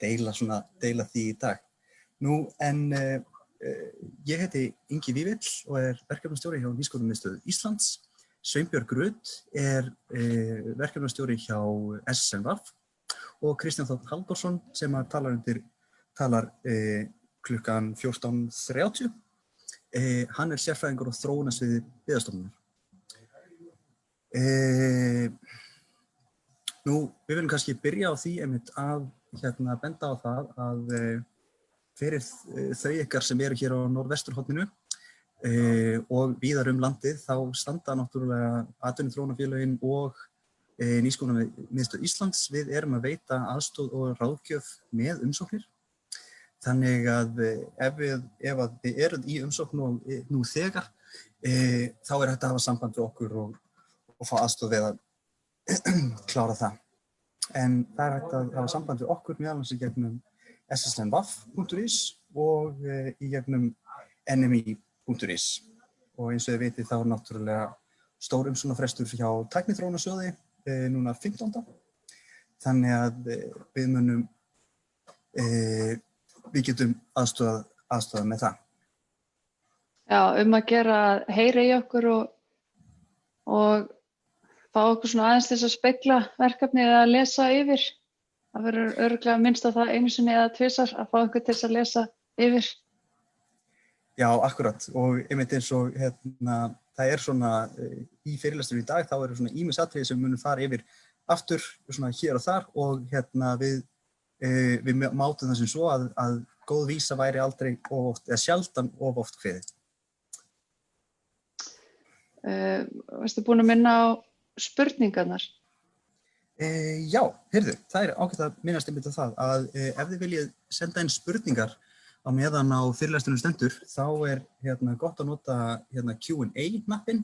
deila því í dag. Nú, en ég heiti Ingi Vífill og verkefnastjóri hjá Nýsköpunarmiðstöð Íslands. Sveinbjörg Rut verkefnastjóri hjá SSNVAF og Kristján Þ. Halldórsson sem talar klukkan 14:30. Hann sérfræðingur á þróunarsviði Byggðastofnunar. Nú, við viljum kannski byrja á því einmitt að benda á það að fyrir þau ykkar sem eru hér á norðvesturhorninu og víðar landið þá standa náttúrulega atvinnuþróunarfélögin og Nýsköpunarmiðstöð Íslands. Við erum að veita aðstoð og ráðgjöf með umsóknir. Þannig að ef þið eruð í umsókn og nú þegar, þá hægt að hafa samband við okkur og fá aðstoð við að klára það. En það hægt að hafa samband við okkur meðal annars í gegnum ssnvaf.is og í gegnum nmi.is. Og eins og þið vitið þá náttúrulega stór umsóknarfrestur hjá Tækniþróunarsjóði núna 15. Þannig að við getum aðstoðað með það. Já, að gera að heyra í okkur og fá okkur svona aðeins til þess að spegla verkefnið eða að lesa yfir. Það verður örugglega minnst á það einu sinni eða tvisvar að fá okkur til þess að lesa yfir. Já, akkurat. Og einmitt eins og það svona í fyrirlestur í dag, þá eru svona ýmis atriði sem við munum fara yfir aftur svona hér og þar og við mátum það sem svo að góð vísa væri aldrei of oft, eða sjaldan of oft kveðið. Varstu búin að minna á spurningarnar? Já, heyrðu, það ágætt að minnast einmitt á það að ef þið viljið senda inn spurningar á meðan á fyrirlesturinn stendur, þá gott að nota Q&A-knappinn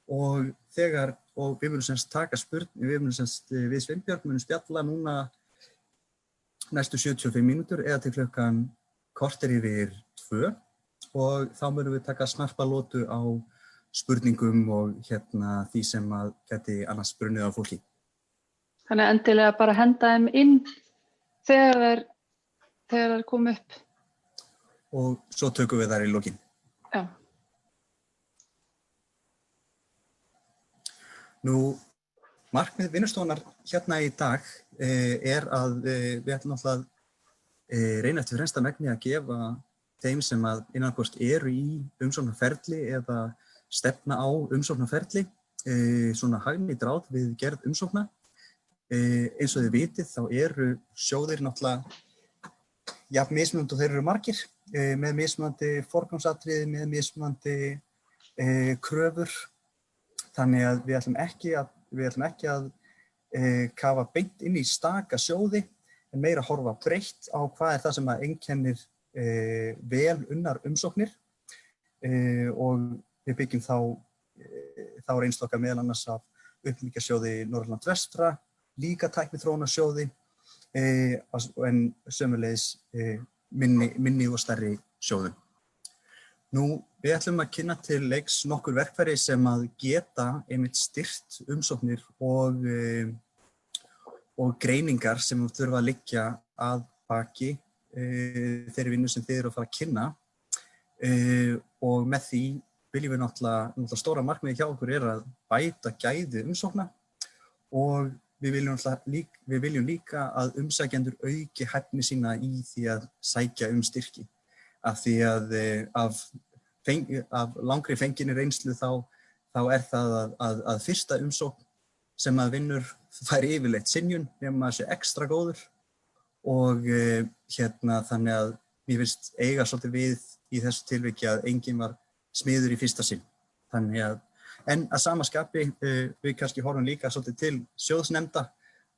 og við munum semst taka við Sveinbjörg munum spjalla núna næstu 75 mínútur eða til klukkan korter yfir 2 og þá munum við taka snarpa lotu á spurningum og því sem að gæti annars brunnið á fólki. Þannig endilega bara henda þeim inn þegar þær kom upp. Og svo tökum við þær í lokin. Já. Nú, markmið vinnustofunnar í dag að við ætlum náttúrulega að reyna eftir fremsta megni að gefa þeim sem að innanhvort eru í umsóknarferli eða stefna á umsóknarferli svona hagnýtt ráð við gerð umsókna. Eins og þið vitið þá eru sjóðir náttúrulega jafn mismunandi og þeir eru margir með mismunandi forgangsatriði, með mismunandi kröfur. Þannig að við ætlum ekki að kafa beint inn í staka sjóði en meira horfa breitt á hvað það sem að einkennir vel unnar umsóknir og við byggjum þá reynslu okkar meðal annars af uppbyggingarsjóði Norðurland vestra, líka Tækniþróunarsjóði en sömuleiðis minni og stærri sjóðum. Nú, við ætlum að kynna til leiks nokkur verkfæri sem að geta einmitt styrkt umsóknir og greiningar sem þurfa að liggja að baki þeirri vinnu sem þið eru að fara að kynna og með því viljum við náttúrulega stóra markmiðið hjá okkur að bæta gæði umsókna og við viljum líka að umsækjendur auki hæfni sína í því að sækja styrki. Af því að af langri fenginni reynslu þá það að fyrsta umsókn sem að vinnur fær yfirleitt synjun nema að sé ekstra góður og þannig að mér finnst eiga svolítið við í þessu tilviki að enginn var smiður í fyrsta sinn. En að sama skapi við kannski horfum líka svolítið til sjóðsnefnda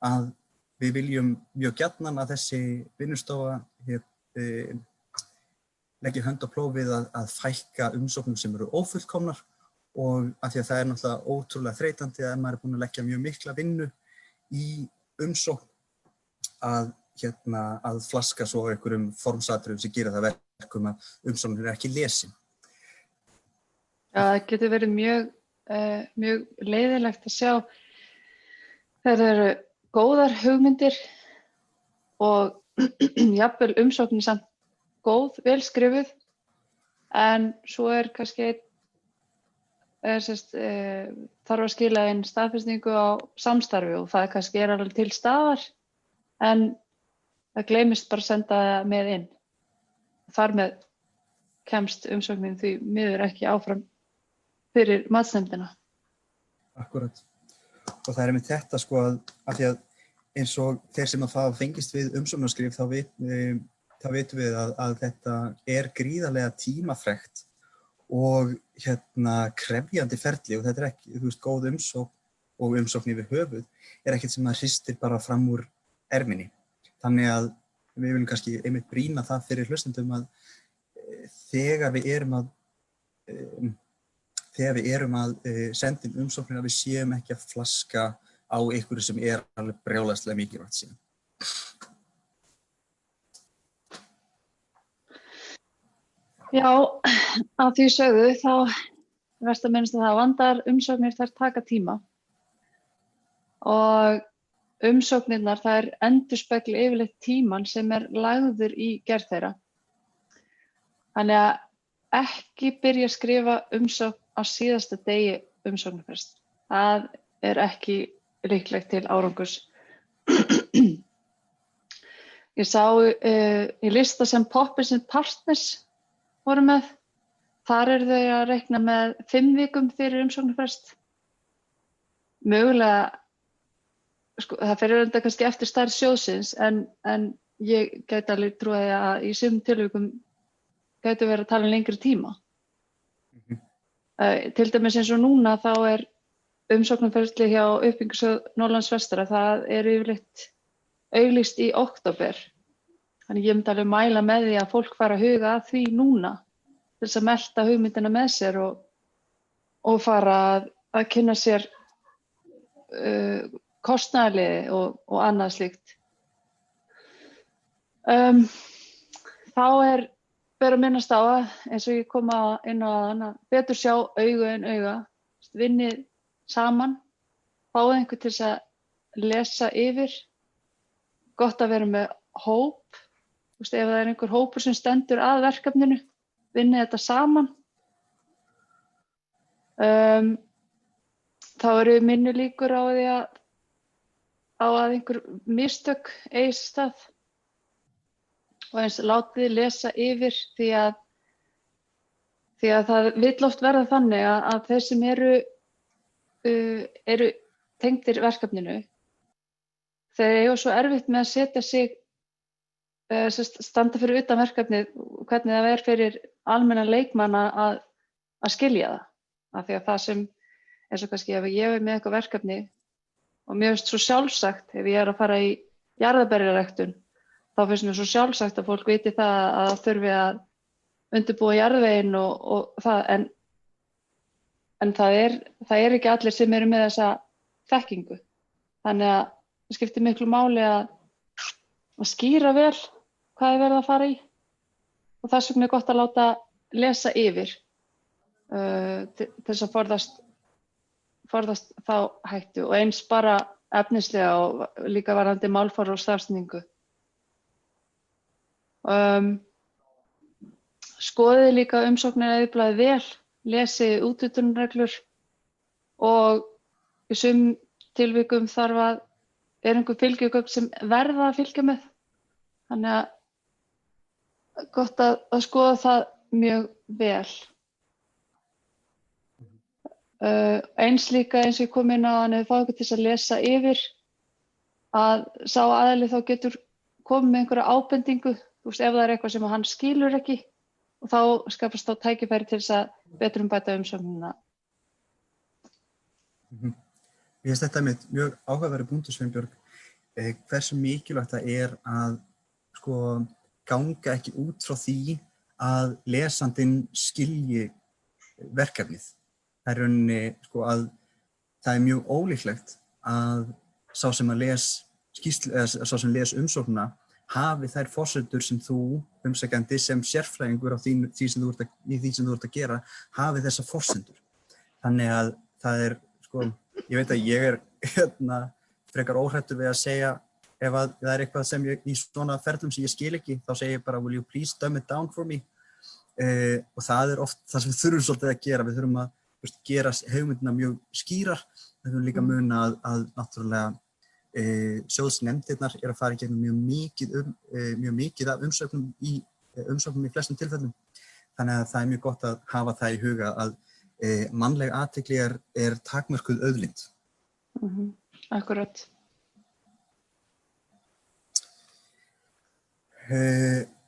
að við viljum mjög gjarnan að þessi vinnustofa leggja hönd á plófið að fækka umsóknum sem eru ófullkomnar og af því að það náttúrulega ótrúlega þreytandi að maður búinn að leggja mjög mikla vinnu í umsókn að flaska svo einhverjum formsatriðum sem gera það verkum að umsóknin ekki lesin. Já, það getur verið mjög leiðilegt að sjá þegar það eru góðar hugmyndir og jafnvel umsóknin samt góð, vel skrifuð, en svo kannski þarf að skila inn staðfestingu á samstarfi og það kannski alveg til staðar, en það gleymist bara að senda það með inn. Þar með kemst umsóknin því miður ekki áfram fyrir matsnefndina. Akkúrat. Og það einmitt þetta sko að því að eins og þeir sem að það fengist við umsóknarskrif þá vitum við að þetta gríðarlega tímafrekt og krefjandi ferli og þetta ekki, góð umsókn og umsókn yfir höfuð ekkert sem að hristir bara fram úr erminni. Þannig að við viljum kannski einmitt brýna það fyrir hlustendum að þegar við erum að senda inn umsóknir að við séum ekki að flaska á einhverju sem alveg brjálæðislega mikilvægt síðan. Já, að því sögðu þá verðst að minnast að það vandar umsóknir þær taka tíma og umsóknirnar þær endurspegla yfirleitt tímann sem lagður í gerð þeirra. Þannig að ekki byrja að skrifa umsókn á síðasta degi umsóknarfrests. Það ekki líklegt til árangurs. Ég sá í lista sem Poppins & Partners voru með. Þar þau að reikna með 5 vikum fyrir umsóknarfrest. Mögulega, það fer auðvitað kannski eftir stærð sjóðsins, en ég gæti alveg trúið að í sumum tilvikum gæti verið að tala um lengri tíma. Til dæmis eins og núna þá umsóknarferli hjá Uppbyggingarsjóð Norðurlands vestra, það yfirleitt auglýst í október. Þannig ég myndi alveg mæla með því að fólk fara að huga að því núna til þess að melta hugmyndina með sér og fara að kynna sér kostnaðarliði og annað slíkt. Þá ber að minnast á að, eins og ég kom inn á að betur sjá augu en auga, vinnið saman, fáið einhver til þess að lesa yfir, gott að vera með hóp, ef það einhver hópur sem stendur að verkefninu, vinnið þetta saman. Þá minni líkur á því að einhver mistök eigi sér stað og eins látið lesa yfir því að það vill oft verða þannig að þeir sem eru tengdir verkefninu, þeir eiga svo erfitt með að setja sig, standa fyrir utan verkefnið, hvernig það fyrir almennan leikmann að skilja það. Af því að það sem, eins og kannski ef ég með eitthvað verkefni og mér finnst svo sjálfsagt ef ég að fara í jarðarberjaræktun, þá finnst mér svo sjálfsagt að fólk viti það að það þurfi að undirbúa jarðveginn og það, en það ekki allir sem eru með þessa þekkingu. Þannig að það skiptir miklu máli að skýra vel hvað verið að fara í og þess vegna gott að láta lesa yfir til þess að forðast þá hættu og eins bara efnislega og líka varðandi málfar og stafsetningu. Skoðið líka umsóknareyðublaðið vel, lesið úthlutunarreglur og í sumum tilvikum þarf að einhver fylgjugögn sem verða að fylgja með. Þannig að gott að skoða það mjög vel. Eins líka eins og ég kom inn á að fá ykkur til að lesa yfir að sá aðili þá getur komið með einhverja ábendingu, ef það eitthvað sem hann skilur ekki og þá skapast þá tækifæri til þess að betrumbæta umsóknina. Mér finnst þetta mjög áhugaverður punktur, Sveinbjörg, hversu mikilvægt það að ganga ekki út frá því að lesandinn skilji verkefnið. Það rauninni að það mjög ólíklegt að sá sem les umsóknina hafi þær forsendur sem þú, umsækjandi, sem sérfræðingur á því sem þú ert að gera, hafi þessar forsendur. Þannig að það ég veit að ég frekar óhrættur við að segja ef að það er eitthvað sem í svona ferlum sem ég skil ekki, þá segi ég bara will you please dumb it down for me og það er oft það sem við þurfum svolítið að gera, við þurfum að gera hugmyndina mjög skýrar, við þurfum líka að muna að náttúrulega sjóðsnefndirnar að fara í gegnum mjög mikið af umsóknum í flestum tilfellum, þannig að það er mjög gott að hafa það í huga að mannleg athygli er takmörkuð auðlind. Akkurat.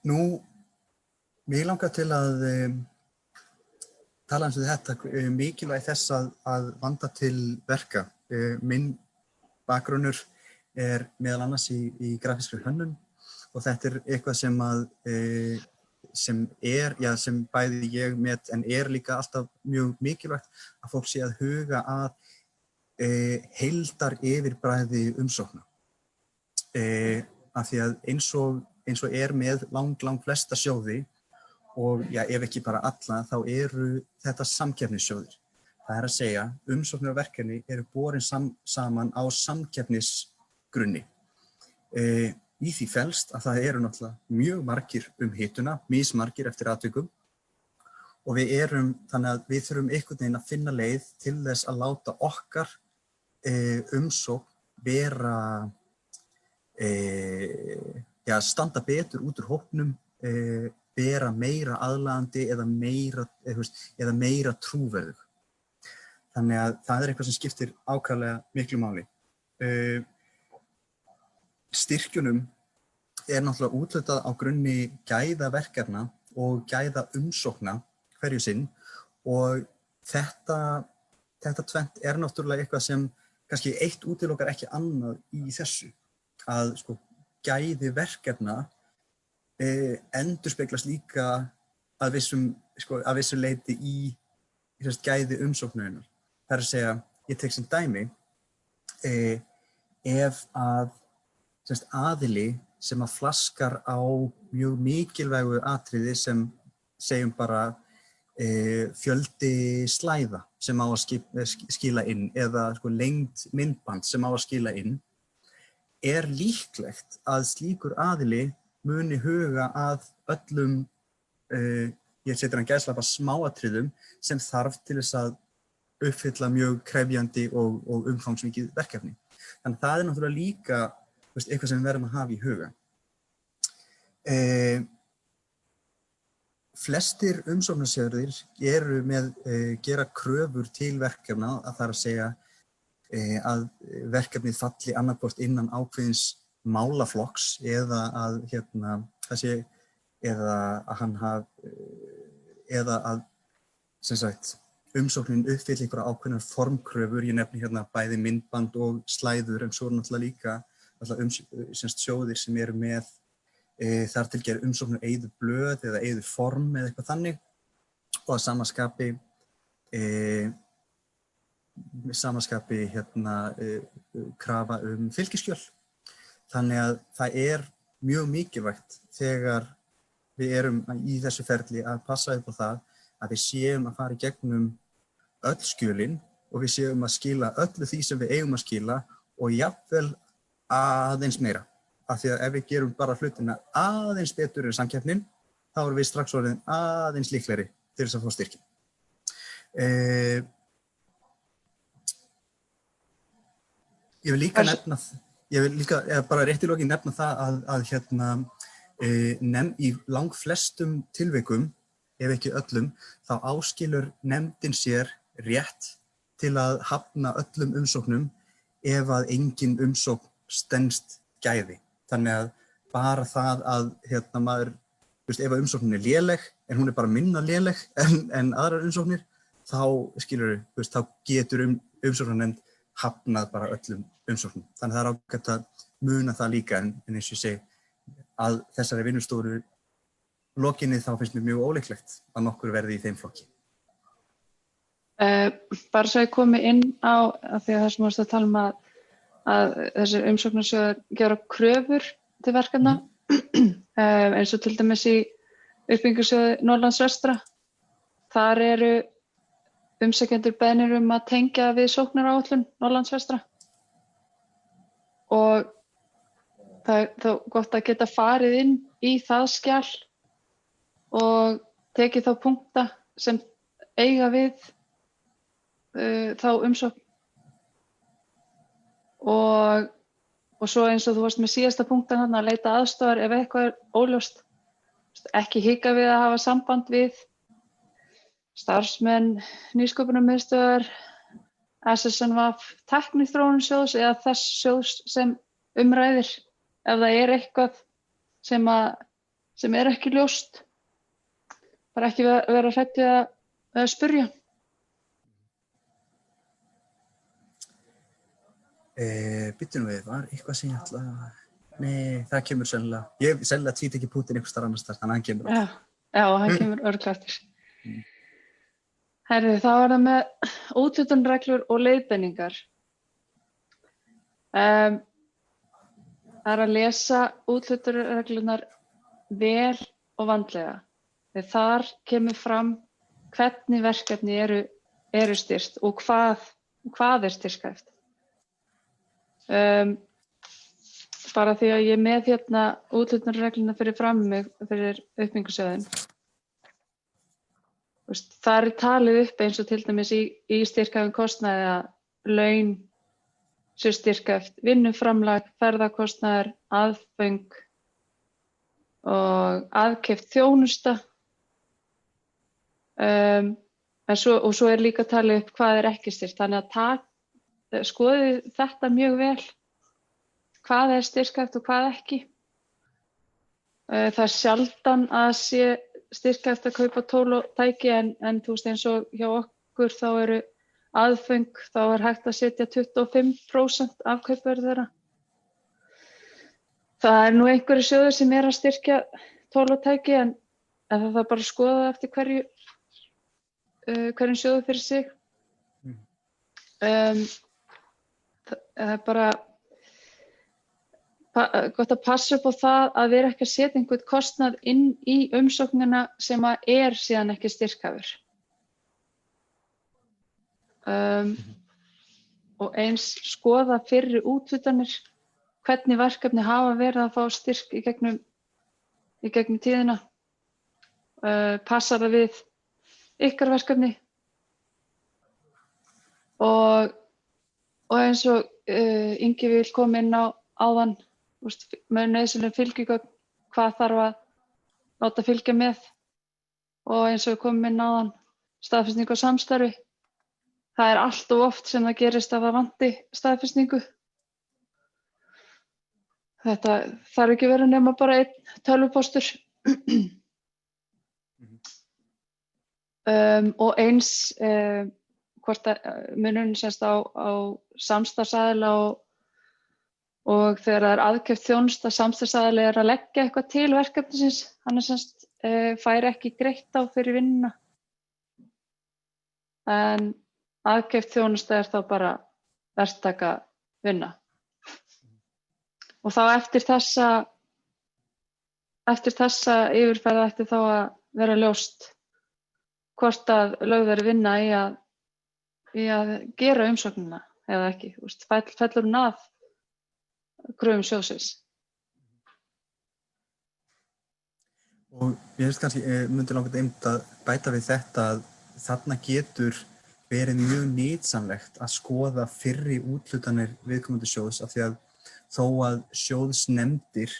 Nú, mig langar til að tala um þetta mikilvægi þess að vanda til verka. Minn bakgrunnur er meðal annars í grafískri hönnun og þetta er eitthvað sem bæði ég met en líka alltaf mjög mikilvægt að fólk sé að huga að heildar yfirbragði umsókna. Af því að eins og með lang flesta sjóði og ef ekki bara alla, þá eru þetta samkeppnissjóðir. Það er að segja, umsóknir og verkefni eru borin saman á samkeppnisgrunni. Í því felst að það eru náttúrulega mjög margir hituna, mismargir eftir atvikum og þannig að við þurfum einhvern veginn að finna leið til þess að láta okkar umsókn vera standa betur út úr hópnum, vera meira aðlaðandi eða meira trúverðug. Þannig að það er eitthvað sem skiptir ákaflega miklu máli. Styrkjunum er náttúrulega úthlutað á grunni gæða verkefna og gæða umsókna hverju sinn og þetta tvennt er náttúrulega eitthvað sem kannski eitt útilokar ekki annað í þessu. Að gæði verkefna endurspeglast líka að vissu leyti í gæði umsóknurinnar. Það er að segja, ég tek sem dæmi, ef að aðili sem að flaskar á mjög mikilvægu atriði sem segjum bara fjöldi slæða sem á að skila inn eða lengd myndband sem á að skila inn, er líklegt að slíkur aðili muni huga að öllum, ég setur hann gæsalappa smáatriðum sem þarf til þess að uppfylla mjög krefjandi og umfangsmikið verkefni. Þannig það er náttúrulega líka eitthvað sem við verðum að hafa í huga. Flestir umsóknarsjóðir eru með gera kröfur til verkefna, að það er að segja að verkefnið falli annaðhvort innan ákveðins málaflokks eða að sem sagt umsóknin uppfylli einhverja ákveðnar formkröfur, ég nefni bæði myndband og slæður en svo náttúrulega líka sjóðir sem eru með þar til gerð umsóknir eyður blöð eða eyður form eða eitthvað þannig og að samaskapi krafa fylgiskjöl. Þannig að það er mjög mikilvægt þegar við erum í þessu ferli að passa upp á það að við séum að fara í gegnum öll skjölin og við séum að skila öllu því sem við eigum að skila og jafnvel aðeins meira. Af því að ef við gerum bara hlutina aðeins betur en samkeppnin, þá erum við strax orðin aðeins líklegri til þess að fá styrkin. Ég vil líka bara rétt í lokin nefna það að í langflestum tilvikum, ef ekki öllum, þá áskilur nefndin sér rétt til að hafna öllum umsóknum ef að engin umsókn stenst gæði. Þannig að bara það að maður, ef að umsóknin er léleg, en hún er bara minna léleg en aðrar umsóknir, þá getur umsóknarnefnd hafnað bara öllum umsóknum. Þannig að það er ágætt að muna það líka en eins og ég segi að þessari vinnustofu lokinni þá finnst mér mjög ólíklegt að nokkur verði í þeim flokki. Bara svo ég komi inn á því að það sem varst að tala um að þessir umsóknarsjóðir gera kröfur til verkefna eins og til dæmis í uppbyggingarsjóði Norðurlands vestra. Þar eru umsækjendur beðnir að tengja við sóknaráætlun Norðurlands vestra og það er þá gott að geta farið inn í það skjal og tekið þá punkta sem eiga við þá umsókn og svo eins og þú varst með síðasta punktan þarna að leita aðstoðar ef eitthvað óljóst. Ekki hika við að hafa samband við starfsmenn Nýsköpunarmiðstöðvar, SSNVF, Tækniþróunarsjóðs eða þess sjóðs sem umræðir ef það er eitthvað sem er ekki ljóst. Bara ekki vera hrædd við að spyrja. Býttu nú við, var eitthvað sem ég ætla að... Nei, það kemur sennilega. Ég sennilega tweet ekki Putin einhvers staðar annars þar, þannig að hann kemur á. Já, hann kemur örugglega eftir. Herðu, þá er það með úthlutunarreglur og leiðbeiningar. Það er að lesa úthlutunarreglunar vel og vandlega. Þegar þar kemur fram hvernig verkefni eru styrkt og hvað er styrkhæft. Bara því að ég er með hérna úthlutunarregluna fyrir fram mig fyrir uppbyggingarsjóðinn. Það er talið upp eins og til dæmis í styrkhæfum kostnaði að laun séu styrkhæft, vinnuframlag, ferðakostnaður, aðföng og aðkeypt þjónusta. Svo er líka talið upp hvað er ekki styrkt. Þannig að skoðið þetta mjög vel. Hvað er styrkhæft og hvað ekki. Það er sjaldan að sé styrkhæft að kaupa tól og tæki en þú veist eins og hjá okkur þá eru aðföng, þá er hægt að setja 25% af kaupverði þeirra. Það er nú einhverju sjóðir sem er að styrkja tól og tæki en það þarf bara að skoða eftir hverjum sjóði fyrir sig. Það er bara gott að passa upp á það að vera ekki að setja einhvern kostnað inn í umsóknina sem er síðan ekki styrkhæfur. Og eins skoða fyrri úthlutanir, hvernig verkefni hafa verið að fá styrk í gegnum tíðina. Passar það við ykkar verkefni. Og eins og Ingi vil koma inn á áðan, með nauðsynlegum fylgigögn, hvað þarf að láta fylgja með og eins og við komum inn áðan, staðfestingu og samstarfi. Það er allt og oft sem það gerist að það vanti staðfestingu. Þetta þarf ekki vera nema bara einn tölvupóstur. Og eins hvort munurinn semst á samstarfsaðila og þegar það er aðkeypt þjónusta, samstarfsaðili er að leggja eitthvað til verkefnisins, hann er semst fær ekki greitt á fyrir vinnuna. En aðkeypt þjónusta er þá bara verktaka vinna. Og þá eftir þessa yfirferð ætti þá að vera ljóst hvort að lögð er vinna í að gera umsóknina eða ekki. Fellur hún að kröfum sjóðsins. Og ég veist kannski, myndi langt einmitt að bæta við þetta að þarna getur verið mjög nytsamlegt að skoða fyrri úthlutanir viðkomandi sjóðs af því að þó að sjóðsnefndir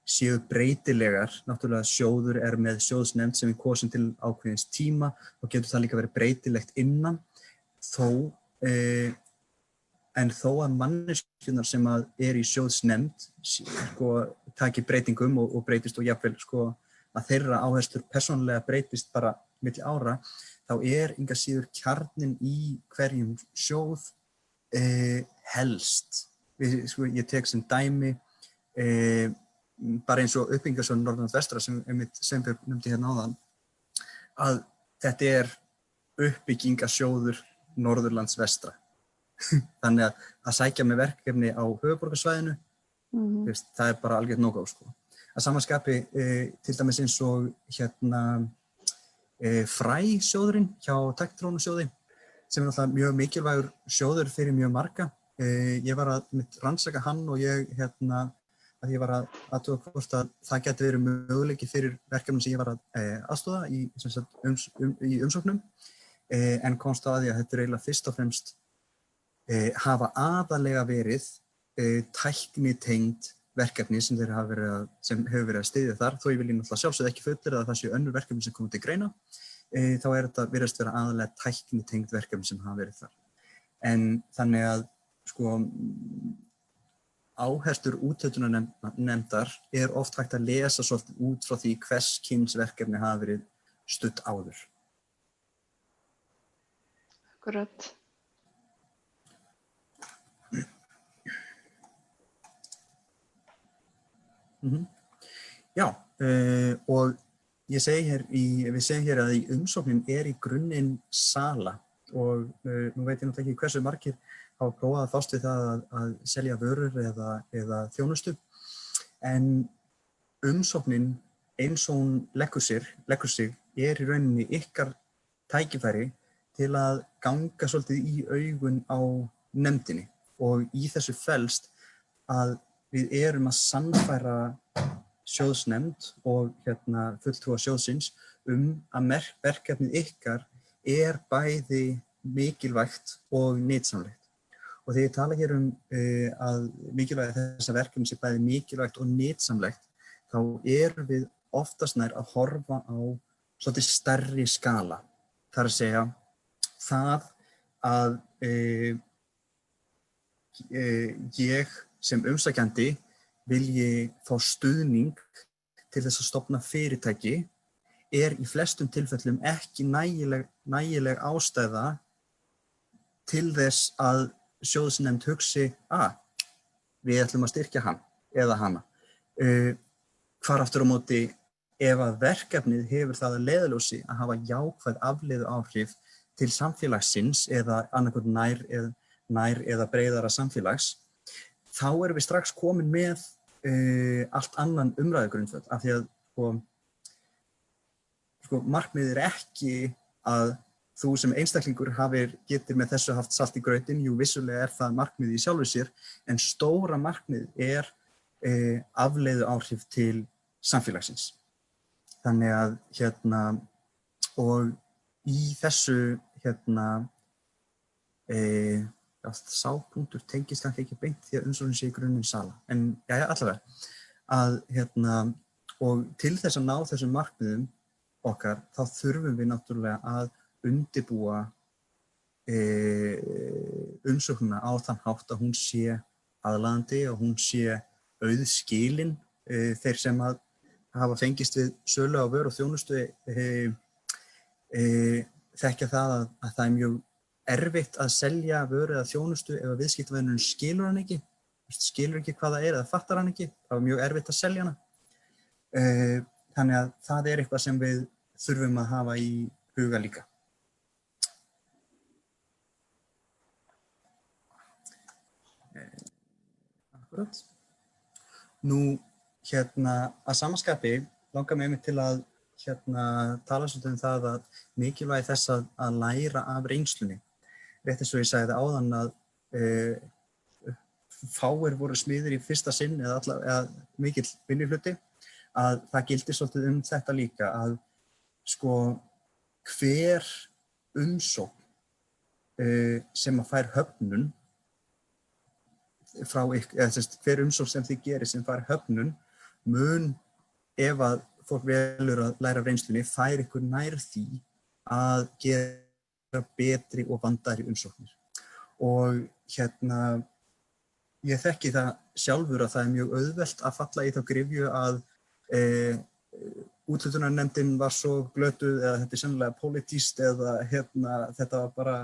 séu breytilegar, náttúrulega sjóður er með sjóðsnefnd sem er kosin til ákveðins tíma og getur það líka verið breytilegt innan en þó að manneskjurnar sem er í sjóðsnefnd taki breytingum og breytist og jafnvel að þeirra áherslur persónulega breytist bara milli ára, þá er engu að síður kjarninn í hverjum sjóð helst. Ég tek sem dæmi bara eins og uppbyggingarsjóður Norðurlands vestra sem Sveinbjörn nefndi hérna áðan, að þetta er uppbyggingarsjóður Norðurlands vestra. Þannig að sækja með verkefni á höfuðborgarsvæðinu, það er bara algjört no-go. Að sama skapi til dæmis eins og fræsjóðurinn hjá Tækniþróunarsjóði sem er náttúrulega mjög mikilvægur sjóður fyrir mjög marga. Ég var að rannsaka hann og ég að ég var að athuga hvort að það geti verið möguleiki fyrir verkefni sem ég var að aðstoða í, í umsóknum, en komst að því að þetta er eiginlega fyrst og fremst hafa aðalega verið tæknitengd verkefni sem hefur verið að styðja þar, þó ég vil náttúrulega sjálfsögðu ekki fullyrða að það séu önnur verkefni sem koma til greina, þá þetta virðist vera aðalega tæknitengd verkefni sem hafa verið þar. En þannig að sko áherslur úthlutunarnefndar er oft hægt að lesa svolítið út frá því hvers kyns verkefni hafa verið studd áður. Akkurat. Já, og við segjum hér að í umsóknin í grunninn sala og nú veit ég náttúrulega ekki hversu margir hafa prófað að fást við það að selja vörur eða þjónustu, en umsóknin eins og hún leggur sig í rauninni ykkar tækifæri til að ganga svolítið í augun á nefndinni og í þessu felst að við erum að sannfæra sjóðsnefnd og fulltrúa sjóðsins að verkefnið ykkar bæði mikilvægt og nytsamlegt. Og þegar ég tala hér að mikilvægi þessa verkefni sé bæði mikilvægt og nytsamlegt, þá erum við oftast nær að horfa á svolítið stærri skala. Það er að segja það að ég sem umsækjandi vilji fá stuðning til þess að stofna fyrirtæki í flestum tilfellum ekki nægileg ástæða til þess að sjóðsnefnd hugsi við ætlum að styrkja hann eða hana. Hvar aftur á móti ef að verkefnið hefur það að leiðarljósi að hafa jákvæð afleiðuáhrif til samfélagsins eða annaðhvort nær eða breiðara samfélags, þá erum við strax komin með allt annan umræðugrundvöll af því að markmiðið ekki að þú sem einstaklingur getur með þessu haft salt í grautinn, jú vissulega það markmiðið í sjálfu sér, en stóra markmiðið afleiðuáhrif til samfélagsins. Þannig að og í þessu sá punktur tengist kannski ekki beint því að umsóknin sé í grunninn sala, en allavega að og til þess að ná þessum markmiðum okkar, þá þurfum við náttúrulega að undirbúa umsóknina á þann hátt að hún sé aðlaðandi og hún sé auðskilin. Þeir sem hafa fengist við sölu á vöru og þjónustu þekkja það að það er mjög erfitt að selja vöru eða þjónustu ef að viðskiptavinurinn skilur hann ekki, hvað það eða fattar hann ekki, það er mjög erfitt að selja hana. Þannig að það eitthvað sem við þurfum að hafa í huga líka. Akkurat. Nú, að samaskapi langar mig einmitt til að tala svolítið það að mikilvægi þess að læra af reynslunni. Rétt eins og ég sagði áðan að fáir voru smiðir í fyrsta sinn eða mikill vinnihluti, að það gildir svolítið þetta líka að hver umsókn sem að fær höfnun frá hver umsókn sem þið gerir sem fær höfnun mun, ef að fólk velur að læra af reynslunni, fær ykkur nær því að gera betri og vandaðri umsóknir. Og ég þekki það sjálfur að það er mjög auðvelt að falla í þá gryfju að úthlutunarnefndin var svo glötuð eða þetta er sennilega pólitískt eða þetta var bara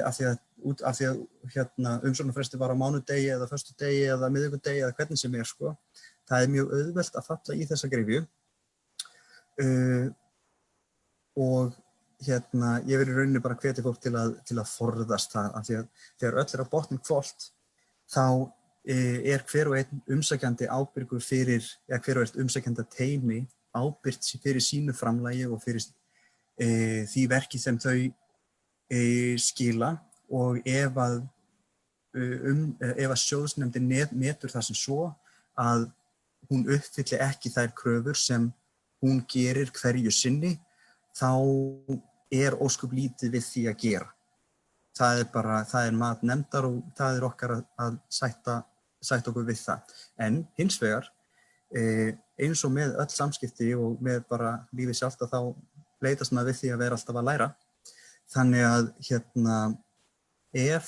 af því að umsóknarfrestur var á mánudegi eða föstudegi eða miðvikudegi eða hvernig sem sko. Það er mjög auðvelt að falla í þessa gryfju og ég vil í rauninni bara hvetja fólk til að forðast það af því að þegar öll á botninn hvolft þá hver og einn umsækjandi ábyrgur fyrir, hver og einn umsækjanda teymi ábyrgt fyrir sínu framlagi og fyrir því verki sem þau skila og ef að sjóðsnefndin metur það sem svo að hún uppfylli ekki þær kröfur sem hún gerir hverju sinni, þá er ósköp lítið við því að gera. Það er mat nefndar og það er okkar að sætta okkur við það. En hins vegar, eins og með öll samskipti og með bara lífið sjálft, þá leitast maður við því að vera alltaf að læra. Þannig að ef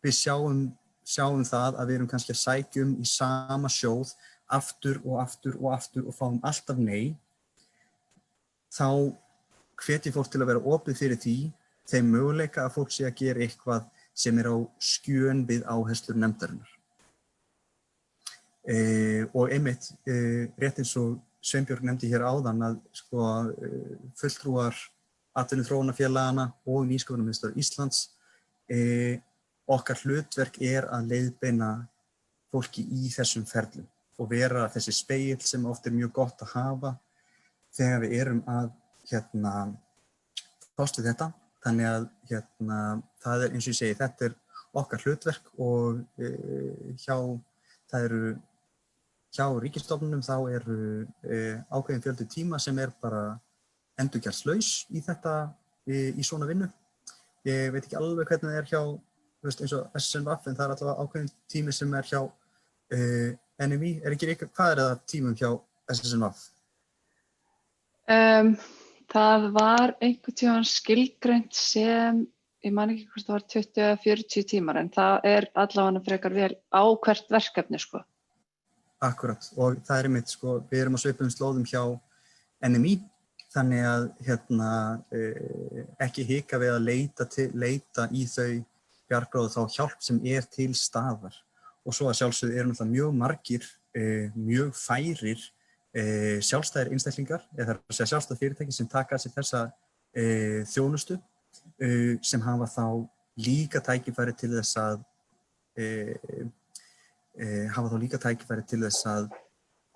við sjáum það að við erum kannski að sækjum í sama sjóð aftur og aftur og aftur og fáum alltaf nei, þá hvet ég fólk til að vera opið fyrir þeim möguleika að fólk sé að gera eitthvað sem er á skjön við áherslur nefndarinnar. Og einmitt, rétt eins og Sveinbjörg nefndi hér áðan að fulltrúar atvinnuþróunarfélagana og Nýsköpunarmiðstöðvar Íslands, okkar hlutverk er að leiðbeina fólki í þessum ferlum og vera þessi spegill sem oft er mjög gott að hafa þegar við erum að fást við þetta. Þannig að það er, eins og ég segi, þetta er okkar hlutverk og hjá ríkisstofnunum þá eru ákveðin fjöldi tíma sem er bara endurgjaldslaus í svona vinnu. Ég veit ekki alveg hvernig það er hjá eins og SNVF, en það er allavega ákveðin tími sem er hjá NMI. Hvað er það tímum hjá SNVF? Það var einhvern tímann skilgreint sem, ég man ekki hvort það var 20 eða 40 tímar, en það er allavega frekar vel á hvert verkefni, sko. Akkurat, og það er einmitt, við erum á svipuðum slóðum hjá NMI, þannig að ekki hika við að leita í þau bjargráðu þá hjálp sem er til staðar. Og svo að sjálfsögðu eru náttúrulega mjög margir, mjög færir sjálfstæðir einstaklingar, eða það er að segja sjálfstæð fyrirtæki sem taka sér þessa þjónustu, sem hafa þá líka tækifæri til þess að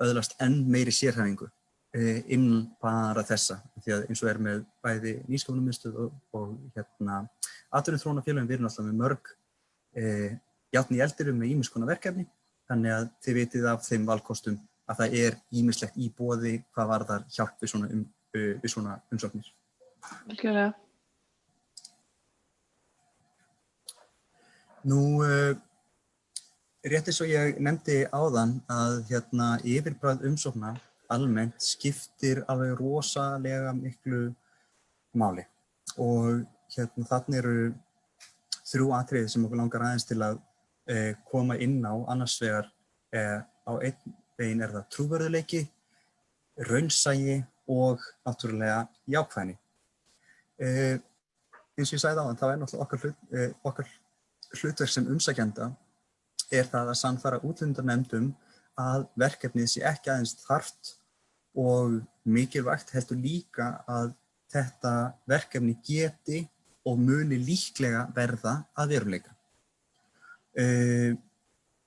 öðlast enn meiri sérhæfingu innan bara þessa, því að eins og er með bæði Nýsköpunarmiðstöð og atvinnuþróunarfélögin, við erum alltaf með mörg járn í eldirum með ýmiss konar verkefni, þannig að þið vitið af þeim valkostum að það er ýmislegt í boði hvað varðar hjálp við svona umsóknir. Algjörlega. Rétt eins og ég nefndi áðan að yfirbragð umsókna almennt skiptir alveg rosalega miklu máli og þarna eru 3 atriði sem okkur langar aðeins til að koma inn á. Annars vegar á einn veginn er það trúverðugleiki, raunsæi og náttúrulega jákvæðni. Eins og ég sagði áðan, þá er náttúrulega okkar hlutverk sem umsækjanda er það að sannfæra úthlutunarnefndum að verkefnið sé ekki aðeins þarft og mikilvægt, heldur líka að þetta verkefni geti og muni líklega verða að veruleika.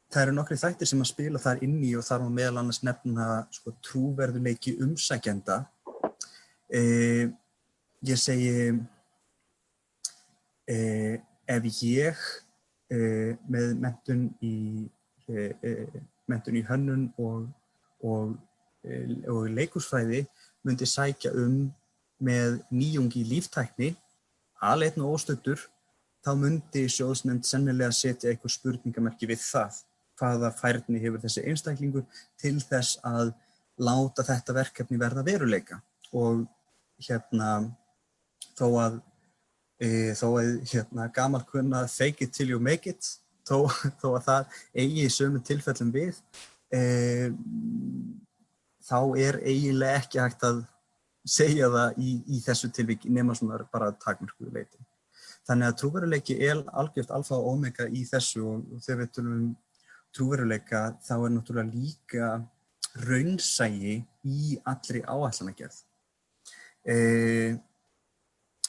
Það eru nokkrir þættir sem að spila þar inn í og þar má meðal annars nefna trúverðugleiki umsækjanda. Ég segi, ef ég með menntun í hönnun og leikhúsfræði myndi sækja með nýjung í líftækni, aleinn og óstuddur, þá myndi sjóðsnefnd sennilega setja eitthvað spurningamerki við það. Hvaða færni hefur þessi einstaklingur til þess að láta þetta verkefni verða veruleika. Og þó að gamalkunna fake it till you make it, þó að það eigi í sömu tilfellum við, þá er eiginlega ekki hægt að segja það í þessu tilviki nema svona bara takmörkuðu leyti. Þannig að trúverðugleiki er algjört alfa og omega í þessu og þegar við tölum trúverðugleika þá er náttúrulega líka raunsæi í allri áætlanagerð.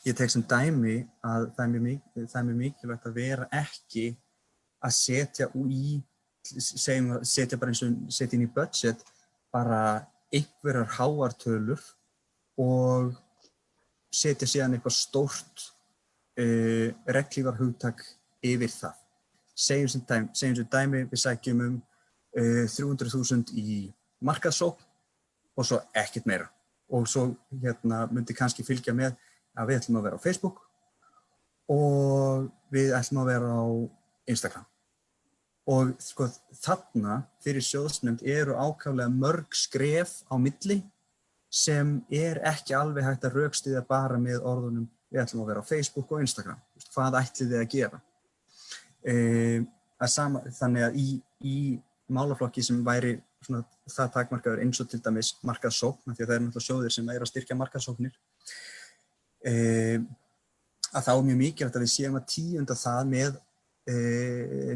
Ég tek sem dæmi að það er mjög mikilvægt að vera ekki að setja inn í budget bara einhverjar háar tölur og setja síðan eitthvað stórt regnhlífarhugtak yfir það. Segjum sem dæmi, við sækjum 300.000 í markaðssókn og svo ekkert meira. Og svo myndi kannski fylgja með að við ætlum að vera á Facebook og við ætlum að vera á Instagram. Og sko þarna fyrir sjóðsnefnd eru ákaflega mörg skref á milli sem ekki alveg hægt að rökstyðja bara með orðunum við ætlum að vera á Facebook og Instagram. Hvað ætlið þið að gera? Þannig að í málaflokki sem væri svona það takmarkaður eins og til dæmis markaðssókn, því að það eru náttúrulega sjóðir sem eru að styrkja markaðssóknir, að þá mjög mikilvægt að við séum að tíunda það með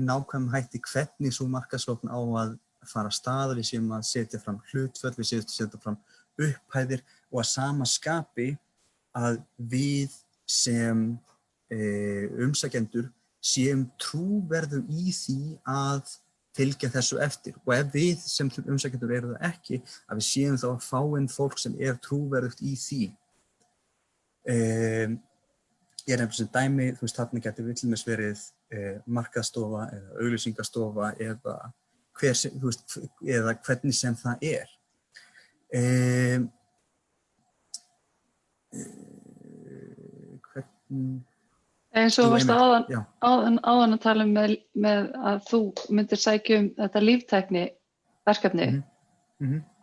nákvæmum hætti hvernig sú markaðssókn á að fara af stað, við séum að setja fram hlutföll, við séum að setja fram upphæðir og að sama skapi að við sem umsækjendur séum trúverðug í því að fylgja þessu eftir. Og ef við sem umsækjendur eru það ekki, að við séum þá að fá inn fólk sem trúverðugt í því. Ég nefnilega sem dæmi, þarna getur við til dæmis verið markaðsstofa eða auglýsingastofa eða hvernig sem það Eins og varst áðan að tala með að þú myndir sækja þetta líftækni verkefni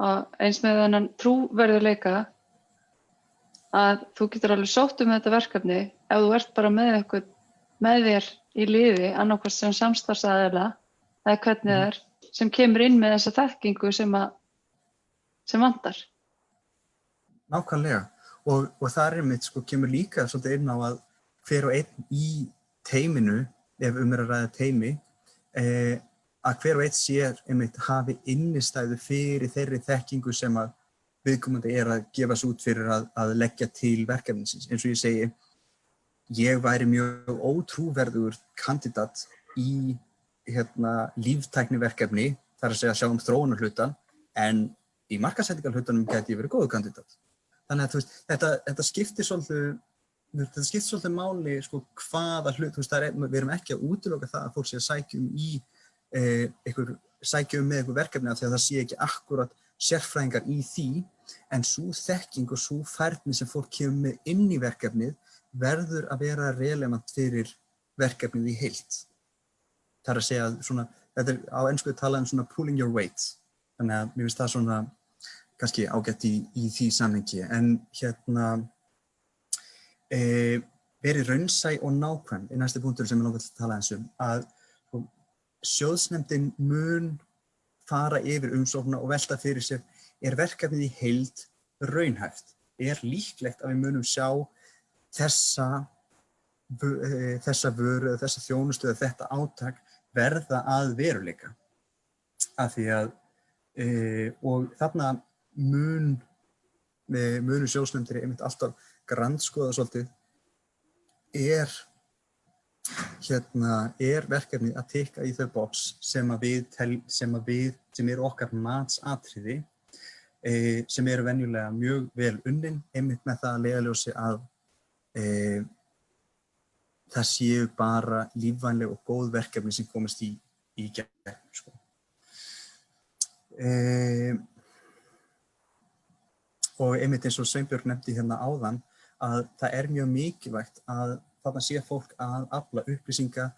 og eins með þennan trúverðuleika að þú getur alveg sótt þetta verkefni ef þú ert bara með eitthvað með þér í liði, annarkvæmt sem samstarfsaðila eða hvernig það sem kemur inn með þessa þekkingu sem vantar. Nákvæmlega. Og þar einmitt kemur líka svolítið inn á að hver og einn í teiminu, ef að ræða teimi, að hver og einn sér einmitt hafi innistæðu fyrir þeirri þekkingu sem að viðkomandi að gefast út fyrir að leggja til verkefnisins. Eins og ég segi, ég væri mjög ótrúverðugur kandidat í líftækniverkefni, þar að segja sjá þróunarhlutann, en í markaðssetningarhlutanum gæti ég verið góður kandidat. Þannig að þetta skiptir svolítið máli hvaða hlut, við erum ekki að útiloka það að fólk sé að sækja með einhver verkefni af því að það sé ekki akkúrat sérfræðingar í því, en sú þekking og sú færni sem fólk kemur með inn í verkefnið verður að vera relevant fyrir verkefnið í heild. Það að segja að þetta á ensku talað pulling your weight, þannig að mér finnst það kannski ágætt í því samhengi, en verið raunsæ og nákvæm er næsti punktur sem ég langar til að tala eins að sjóðsnefndin mun fara yfir umsóknina og velta fyrir sér verkefnið í heild raunhæft, líklegt að við munum sjá þessa vöru, þessa þjónustu eða þetta átak verða að veruleika. Af því að og þarna munu sjóðsnefndir einmitt alltaf grandskoða svolítið verkefnið að tikka í þau box sem eru okkar matsatriði sem eru venjulega mjög vel unnin, einmitt með það að leiðarljósi að það séu bara lífvænleg og góð verkefni sem komast í gegn. Og einmitt eins og Sveinbjörg nefndi hérna áðan að það mjög mikilvægt að þarna sé fólk að afla upplýsinga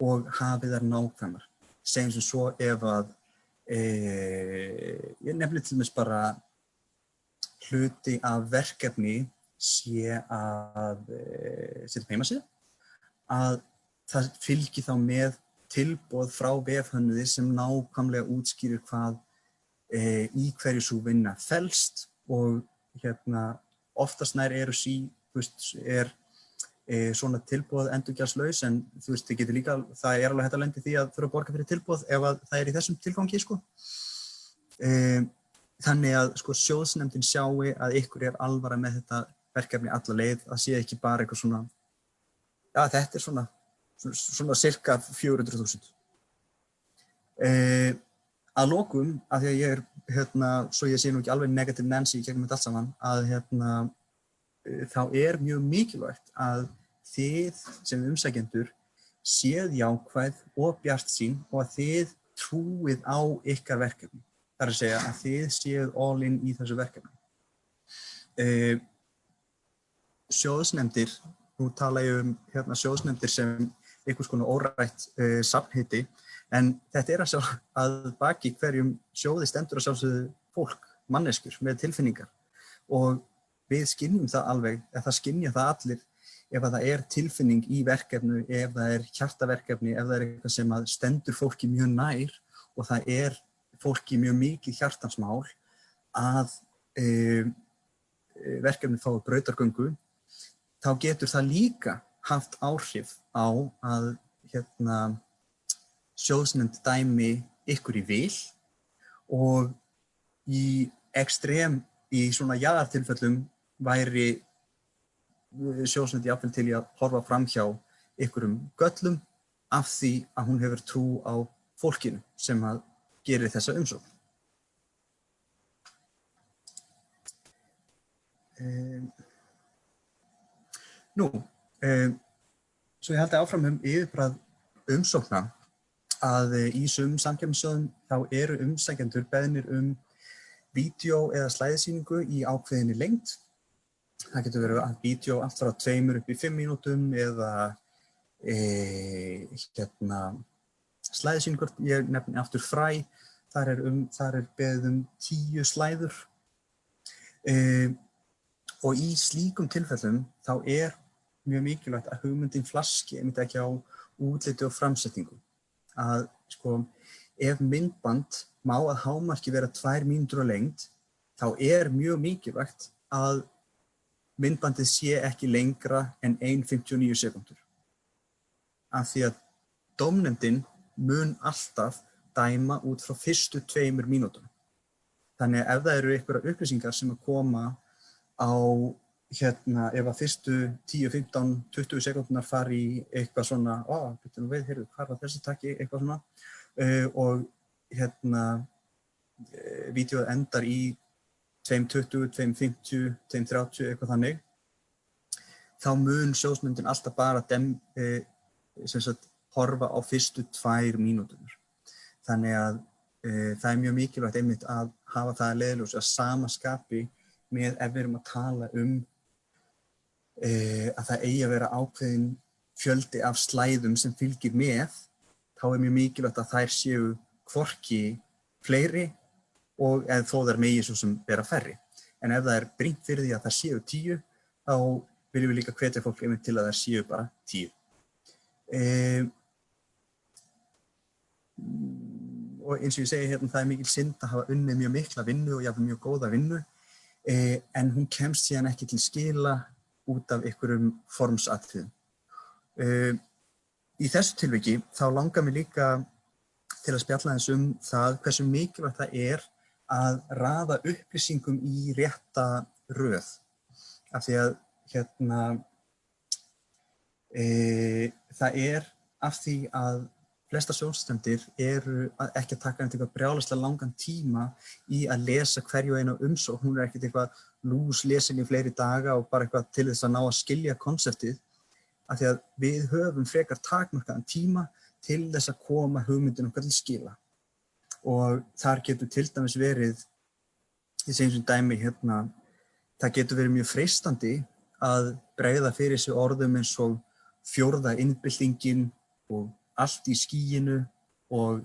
og hafi þær nákvæmar. Segjum sem svo ef að ég nefni til dæmis bara hluti af verkefni sé að setja heimasíðu, að það fylgi þá með tilboð frá vefhönnuði sem nákvæmlega útskýrir hvað í hverju sú vinna felst og oftast nær svona tilboð endurgjaldslaus, en þið getur líka, það alveg hægt að lenda í því að þurfa að borga fyrir tilboð ef að það í þessum tilgangi. Þannig að sjóðsnefndin sjái að ykkur alvara með þetta verkefni alla leið, að sé ekki bara eitthvað svona, já þetta svona cirka 400.000. Að lokum, af því að ég svo ég sé nú ekki alveg negative Nancy í gegnum þetta allt saman, að þá mjög mikilvægt að þið sem umsækjendur séð jákvæð og bjartsýn og að þið trúið á ykkar verkefni. Það er að segja að þið séuð all in í þessu verkefni. Sjóðsnefndir, nú tala ég hérna sjóðsnefndir sem einhvers konar órætt safnheiti, en þetta er að baki hverjum sjóði stendur að sjálfsögðu fólk, manneskjur með tilfinningar. Og við skynjum það alveg, það skynja það allir ef að það er tilfinning í verkefnu, ef það er hjartaverkefni, ef það er eitthvað sem að stendur fólki mjög nær og það er fólki mjög mikið hjartansmál að verkefni fái brautargöngu, þá getur það líka haft áhrif á að sjóðsnefnd dæmi ykkur í vil og í svona jaðartilfellum væri sjóðsnefnd jafnvel til í að horfa fram hjá einhverjum göllum af því að hún hefur trú á fólkinu sem að gerir þessa umsókn. Svo ég haldi áfram yfirbragð umsókna að í sumum samkeppnissjóðum þá eru umsækjendur beðnir vídeó eða slæðsýningu í ákveðinni lengd. Það getur verið að vídeó allt frá 2 upp í 5 mínútum eða slæðsýningur, ég nefni aftur Fræ, þar er beðið 10 slæður. Og í slíkum tilfellum þá er mjög mikilvægt að hugmyndin flaski einmitt ekki á útliti og framsetningu. Að ef myndband má að hámarki vera 2 mínútur á lengd, þá er mjög mikilvægt að myndbandið sé ekki lengra en 1:59 sekúndur. Af því að dómnefndin mun alltaf dæma út frá fyrstu 2 mínútum. Þannig að ef það eru einhverjar upplýsingar sem að koma á ef að fyrstu 10, 15, 20 sekúndunar fari í eitthvað svona, byrju nú við, heyrðu, hvar var þessi takki, eitthvað svona, og vídeóið endar í 2:20, 2:50, 2:30, eitthvað þannig, þá mun sjóðsnefndin alltaf bara horfa á fyrstu 2 mínúturnar. Þannig að það er mjög mikilvægt einmitt að hafa það að leiðarljósi að sama skapi með ef við erum að tala að það eigi að vera ákveðin fjöldi af slæðum sem fylgir með, þá er mjög mikilvægt að þær séu hvorki fleiri og eða þó þær megi svo sem vera færri. En ef það er brýnt fyrir því að það séu 10, þá viljum við líka hvetja fólk einmitt til að það séu bara 10. Og eins og ég segi það er mikil synd að hafa unnið mjög mikla vinnu og jafnvel mjög góða vinnu, en hún kemst síðan ekki til skila út af einhverjum formsatriðum. Í þessu tilviki þá langar mig líka til að spjalla aðeins það hversu mikilvægt það er að raða upplýsingum í rétta röð. Af því að það er af því að flestar sjóðsnefndir eru ekki að taka eitthvað brjálæðislega langan tíma í að lesa hverju eina umsókn. Hún er ekkert eitthvað lúslesin í fleiri daga og bara eitthvað til þess að ná að skilja konseptið. Af því að við höfum frekar takmarkaðan tíma til þess að koma hugmyndin okkar til skila. Og þar getur til dæmis verið, ég segi eins og dæmi það getur verið mjög freistandi að bregða fyrir sig orðum eins og 4. iðnbyltingin og allt í skýinu og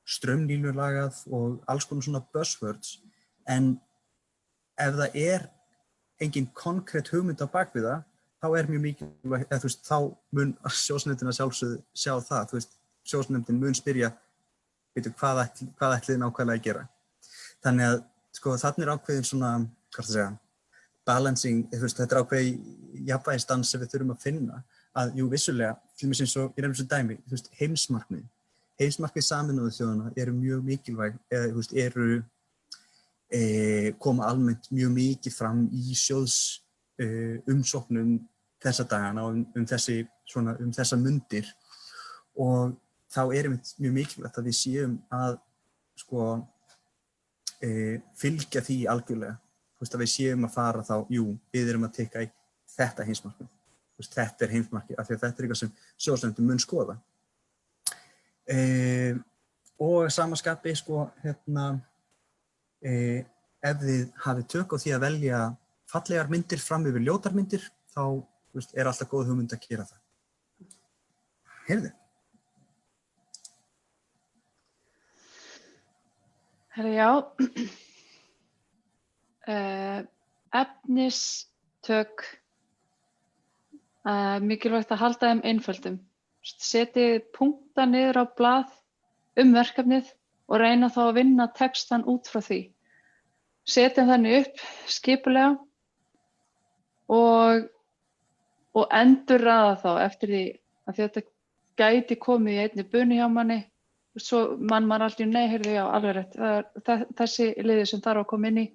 straumlínulagað og alls konar svona buzzwords. En ef það er engin konkrét hugmynd á bakvið það, þá er mjög mikilvægt, þá mun sjóðsnefndin að sjálfsögðu sjá það. Sjóðsnefndin mun spyrja, hvað ætlið þið nákvæmlega að gera. Þannig að þarna er ákveðin svona, balancing, þetta er ákveðin jafnvægisdans sem við þurfum að finna. Að jú, vissulega, til dæmis eins og ég nefnir svo dæmi, heimsmarkmið. Heimsmarkmið Sameinuðu þjóðanna eru mjög mikilvæg, eru koma almennt mjög mikið fram í umsóknum þessa dagana og þessa mundir. Og þá er mjög mikilvægt að við séum að fylgja því algjörlega. Að við séum að fara þá, jú, við erum að tekka í þetta heimsmarkmið. Þetta er heimsmarkið, af því að þetta er eitthvað sem sjóðsnefndin mun skoða. og samaskapi sko, ef þið hafið tök á því að velja fallegar myndir fram yfir ljótar myndir, þá alltaf góð hugmynd að gera það. Heyrðu. Herra, já. Efnistök, mikilvægt að halda þeim einföldum. Setið punkta niður á blað verkefnið og reyna þá að vinna textann út frá því. Setjum þannig upp skipulega og endurraða þá eftir því að þetta gæti komið í einni bunu hjá manni. Svo maður alltaf, nei, heyrðu, já, alveg rétt. Það er þessi liður sem þarf að koma inn í,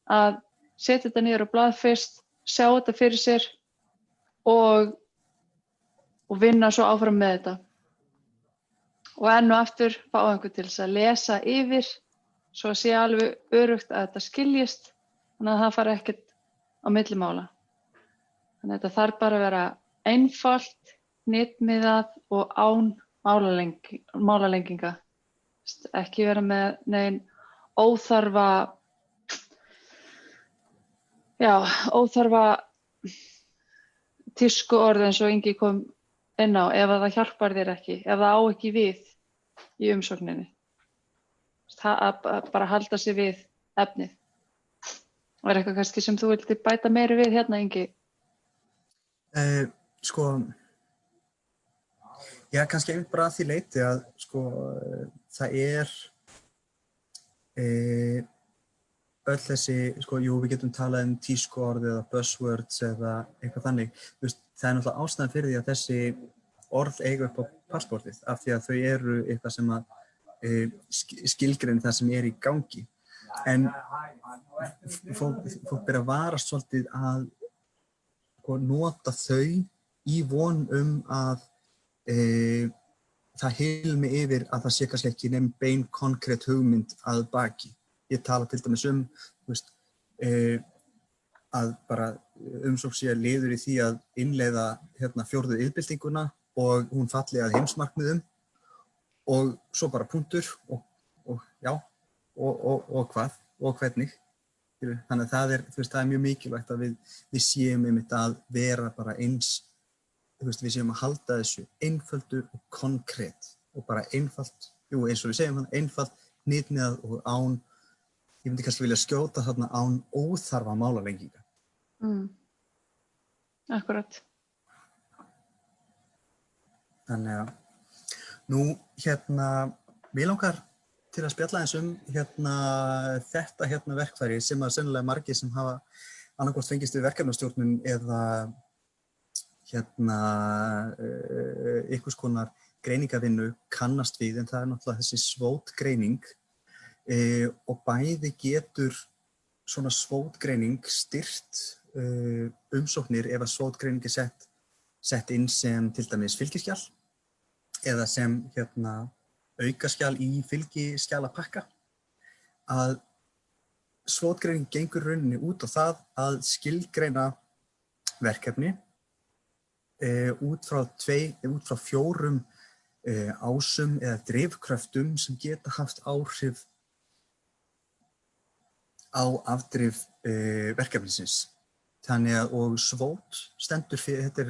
að setja þetta niður á blað fyrst, sjá þetta fyrir sér og vinna svo áfram með þetta. Og enn og aftur fá einhvern til þess að lesa yfir, svo að sé alveg öruggt að þetta skiljist, þannig að það fari ekkert á millimála. Þannig að þetta þarf bara að vera einfalt, hnitmiðað og án málalenginga. Ekki vera með nein óþarfa tískuorð eins og Ingi kom inn á, ef það hjálpar þér ekki, ef það á ekki við í umsókninni. Bara halda sig við efnið. Og er eitthvað kannski sem þú vildi bæta meiri við hérna, Ingi? Já, kannski einmitt bara að því leyti að það öll þessi, jú, við getum talað tískuorð eða buzzwords eða eitthvað þannig. Það er náttúrulega ástæðan fyrir því að þessi orð eiga upp á pallborðið, af því að þau eru eitthvað sem að skilgreina það sem er í gangi. En fólk ber að varast svolítið að nota þau í von að það hilmi yfir að það sé kannski ekki nefn bein konkrét hugmynd að baki. Ég tala til dæmis að bara umsókn sé liður í því að innleiða fjórðu iðnbyltinguna og hún falli að heimsmarkmiðum og svo bara punktur og hvað og hvernig. Þannig að það er mjög mikilvægt að við séum einmitt að vera bara eins, við séum að halda þessu einföldu og konkrét og bara einfalt, eins og við segjum einfalt, hnitmiðað og án, ég myndi kannski vilja skjóta þarna án óþarfa málalenginga. Akkurat. Þannig að nú mig langar til að spjalla eins þetta verkfæri sem að sennilega margir sem hafa annaðhvort fengist við verkefnastjórnun eða einhvers konar greiningavinnu kannast við, en það er náttúrulega þessi SWOT-greining og bæði getur svona SWOT-greining styrkt umsóknir ef að SWOT-greining er sett inn sem til dæmis fylgiskjal eða sem aukaskjal í fylgiskjalapakka. Að SWOT-greining gengur rauninni út á það að skilgreina verkefni út frá 4 ásum eða drifkröftum sem geta haft áhrif á afdrif verkefnisins. Þannig að og SWOT stendur fyrir, þetta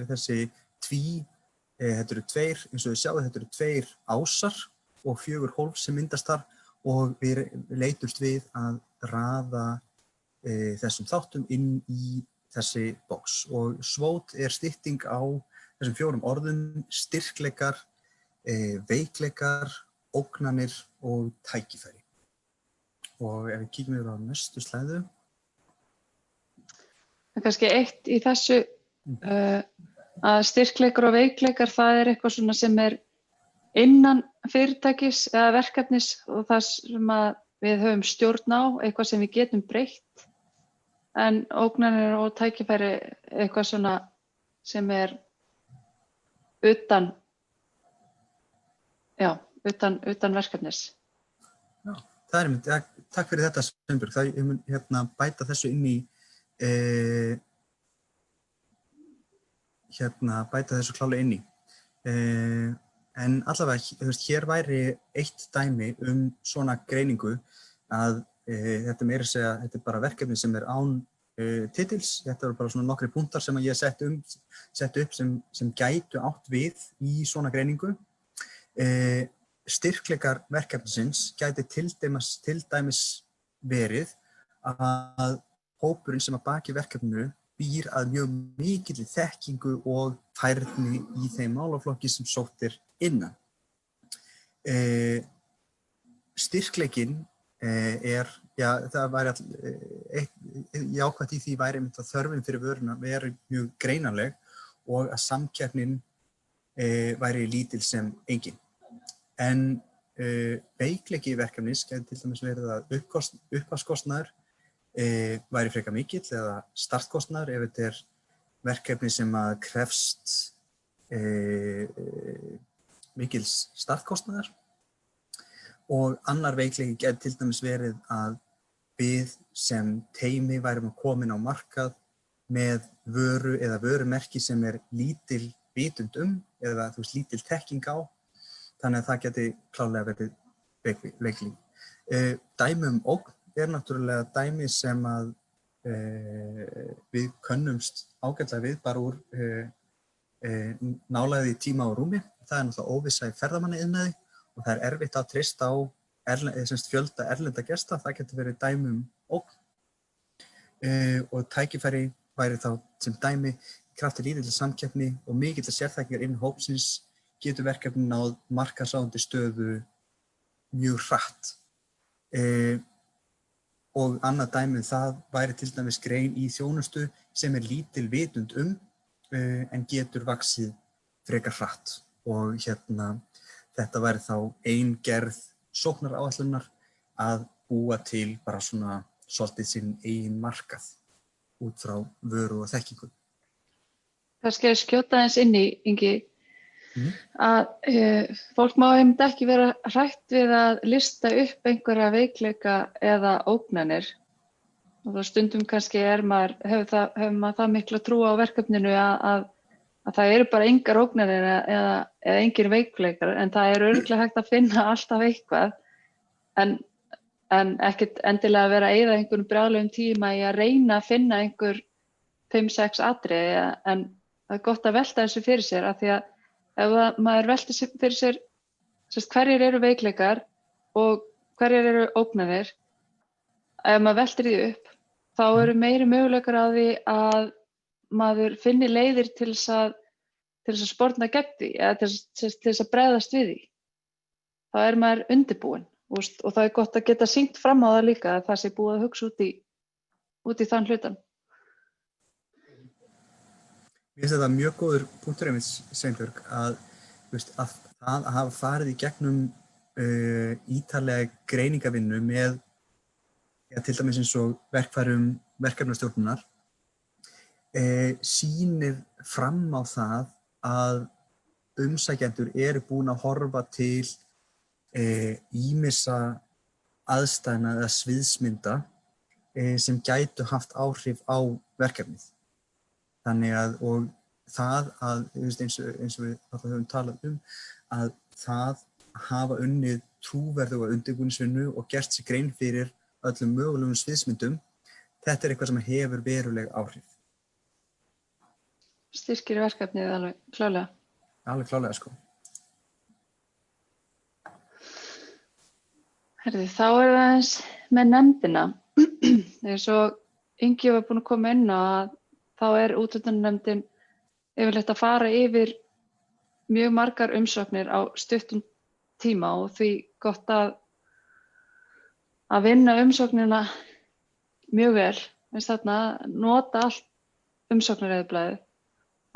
eru tveir, eins og við sjáum, þetta eru 2 ásar og 4 hólf sem myndast þar og við leitumst við að raða þessum þáttum inn í þessi box. Og SWOT er stytting á þessum 4 orðum: styrkleikar, veikleikar, ógnanir og tækifæri. Og ef við kíkjum yfir á næstu slæðu. Kannski eitt í þessu, að styrkleikar og veikleikar, það er eitthvað svona sem er innan fyrirtækis eða verkefnis og það sem að við höfum stjórn á, eitthvað sem við getum breytt. En ógnanir og tækifæri eitthvað svona sem er utan verkefnis. Já, það er mynd. Takk fyrir þetta, Sveinbjörg. Ég mun bæta þessu inn í bæta þessu klálega inn í. En allavega, hér væri eitt dæmi svona greiningu að þetta meira segja, þetta bara verkefni sem án titils. Þetta eru bara svona nokkri punktar sem ég sett upp sem gætu átt við í svona greiningu. Styrkleikar verkefnisins gæti til dæmis verið að hópurinn sem að baki verkefninu býr að mjög mikilli þekkingu og færni í þeim málaflokki sem sótt innan. Styrkleikinn það væri jákvætt í því væri að þörfin fyrir vöruna væri mjög greinanleg og að samkeppnin væri lítil sem engin. En veikleiki verkefnis gæti til dæmis verið að upphafskostnaður væri frekar mikill eða startkostnaður ef þetta verkefni sem að krefst mikils startkostnaðar. Og annar veikleiki gæti til dæmis verið að við sem teymi værum komin á markað með vöru eða vörumerki sem lítil vitund eða lítil þekking á. Þannig að það geti klárlega verið veikling. Dæmi ógn náttúrulega dæmi sem að við könnumst ágætlega við bara úr nálægð í tíma og rúmi. Það náttúrulega óvissa í ferðamanniiðnaði og það erfitt að treysta á fjölda erlenda gesta. Það getur verið dæmi ógn. Og tækifæri væri þá sem dæmi krafti lítilli samkeppni og mikilli sérþekkingar innan hópsins getur verkefni náð markaðsráðandi stöðu mjög hratt. Og annað dæmi það væri til dæmis grein í þjónustu sem lítil vitund en getur vaxið frekar hratt. Og þetta væri þá ein gerð sóknaráætlunar að búa til bara svona svolítið sinn eigin markað út frá vöru og þekkingu. Kannski að skjóta aðeins inn í, Ingi, að fólk má einmitt ekki vera hrætt við að lista upp einhverja veikleika eða ógnanir. Og þá stundum kannski hefur maður það mikla trú á verkefninu að það eru bara engar ógnanir eða engir veikleikar, en það örugglega hægt að finna alltaf eitthvað, en ekkert endilega vera að eyða einhverjum brjálægum tíma í að reyna að finna einhver 5-6 atriði, en það gott að velta þessu fyrir sér af því að ef maður veltir fyrir sér hverjir eru veikleikar og hverjir eru ógnanir, ef maður veltir því upp, þá eru meiri möguleikar á því að maður finni leiðir til þess að sporna gegn því eða til þess að bregðast við því. Þá maður undirbúinn og það gott að geta sýnt fram á það líka að það sé búið að hugsa út í þann hlutan. Mér finnst þetta mjög góður punktur einmitt, Sveinbjörg, að það að hafa farið í gegnum ítarlega greiningavinnu með til dæmis eins og verkfærum verkefnastjórnunar sýnir fram á það að umsækjendur eru búin að horfa til ýmissa aðstæðna eða sviðsmynda sem gætu haft áhrif á verkefnið. Þannig að, og það að, eins og við höfum talað að það hafa unnið trúverðuga undirbúningsvinnu og gert sér grein fyrir öllum mögulegum sviðsmyndum, þetta eitthvað sem hefur veruleg áhrif. Styrkir verkefnið alveg klálega. Alveg klálega, sko. Herði, þá það eins með nefndina. Eins og Ingi var búin að koma inn á að þá úthlutunarnefndin yfirleitt að fara yfir mjög margar umsóknir á stuttum tíma og því gott að vinna umsóknina mjög vel, þarna nota allt umsóknareyðublaðið,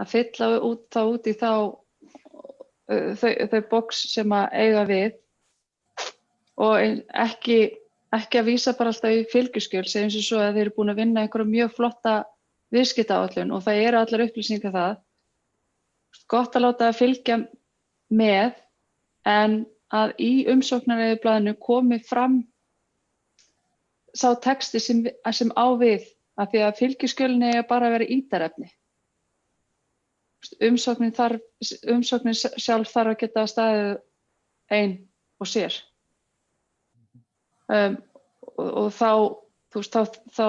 að fylla út í þau box sem að eiga við og ekki að vísa bara alltaf í fylgiskjöl, segjum sem svo að þeir eru búin að vinna einhverja mjög flotta viðskiptaáætlun og það eru allar upplýsingar það. Gott að láta það fylgja með en að í umsóknareyðublaðinu komi fram sá texti sem á við, af því að fylgiskjölin eiga bara að vera ítarefni. Og það er gott að láta það fylgja með en að í umsóknareyðublaðinu komi fram sá texti sem á við, af því að fylgiskjölin eiga bara að vera ítarefni. Og það er gott að láta það fylgja með en að í umsóknareyðublaðinu komi fram sá texti sem á við, af því að fylgiskjölin eiga bara að vera ítarefni. umsóknin sjálf þarf að geta staðið ein og sér. Og þá, þá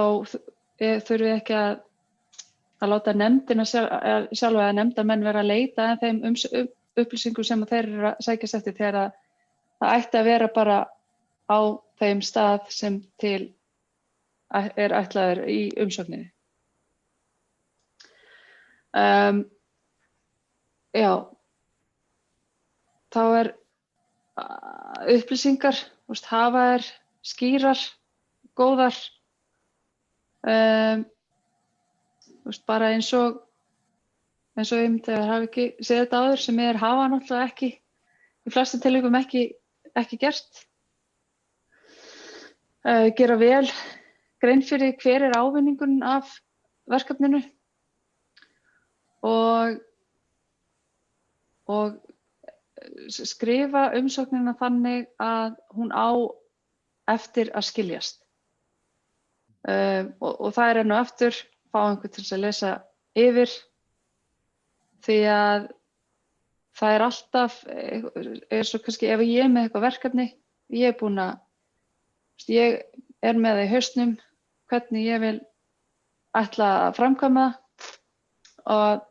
þurfum við ekki að láta nefndina sjálfa eða nefndarmenn vera að leita að þeim upplýsingum sem þeir eru að sækjast eftir, þegar það ætti að vera bara á þeim stað sem til er ætlaður í umsókninni. Já, þá upplýsingar, hafa skýrar, góðar, bara eins og ég myndi að hafa ekki séð þetta áður, sem hafa náttúrulega ekki, í flestum tilvikum ekki gert. Gera vel grein fyrir hver ávinningurinn af verkefninu og skrifa umsóknina þannig að hún á eftir að skiljast. Og það enn og aftur, fá einhvern til að lesa yfir, því að það alltaf, svo kannski ef ég með eitthvað verkefni, ég búin að, ég með það í hausnum, hvernig ég vil ætla að framkvæma það og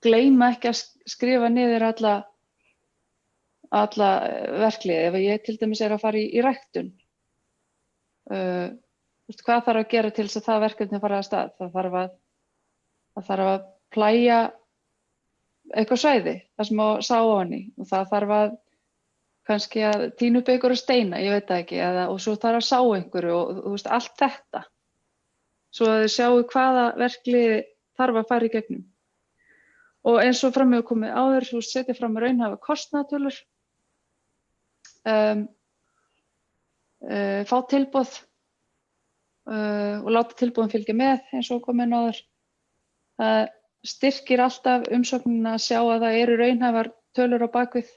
gleyma ekki að skrifa niður alla verkliði. Ef ég til dæmis að fara í ræktun, hvað þarf að gera til þess að það verkefni fara af stað? Það þarf að plægja eitthvað svæði, það sem á sá ofan í, og það þarf að kannski að tína upp einhverju steina, ég veit það ekki, og svo þarf að sá einhverju og allt þetta. Svo að þið sjáu hvaða verkliði þarf að fara í gegnum. Og eins og fram hefur komið áður, setja fram raunhæfa kostnaðartölur, fá tilboð og láta tilboðin fylgja með eins og komið áður. Það styrkir alltaf umsóknina að sjá að það eru raunhæfar tölur á bakvið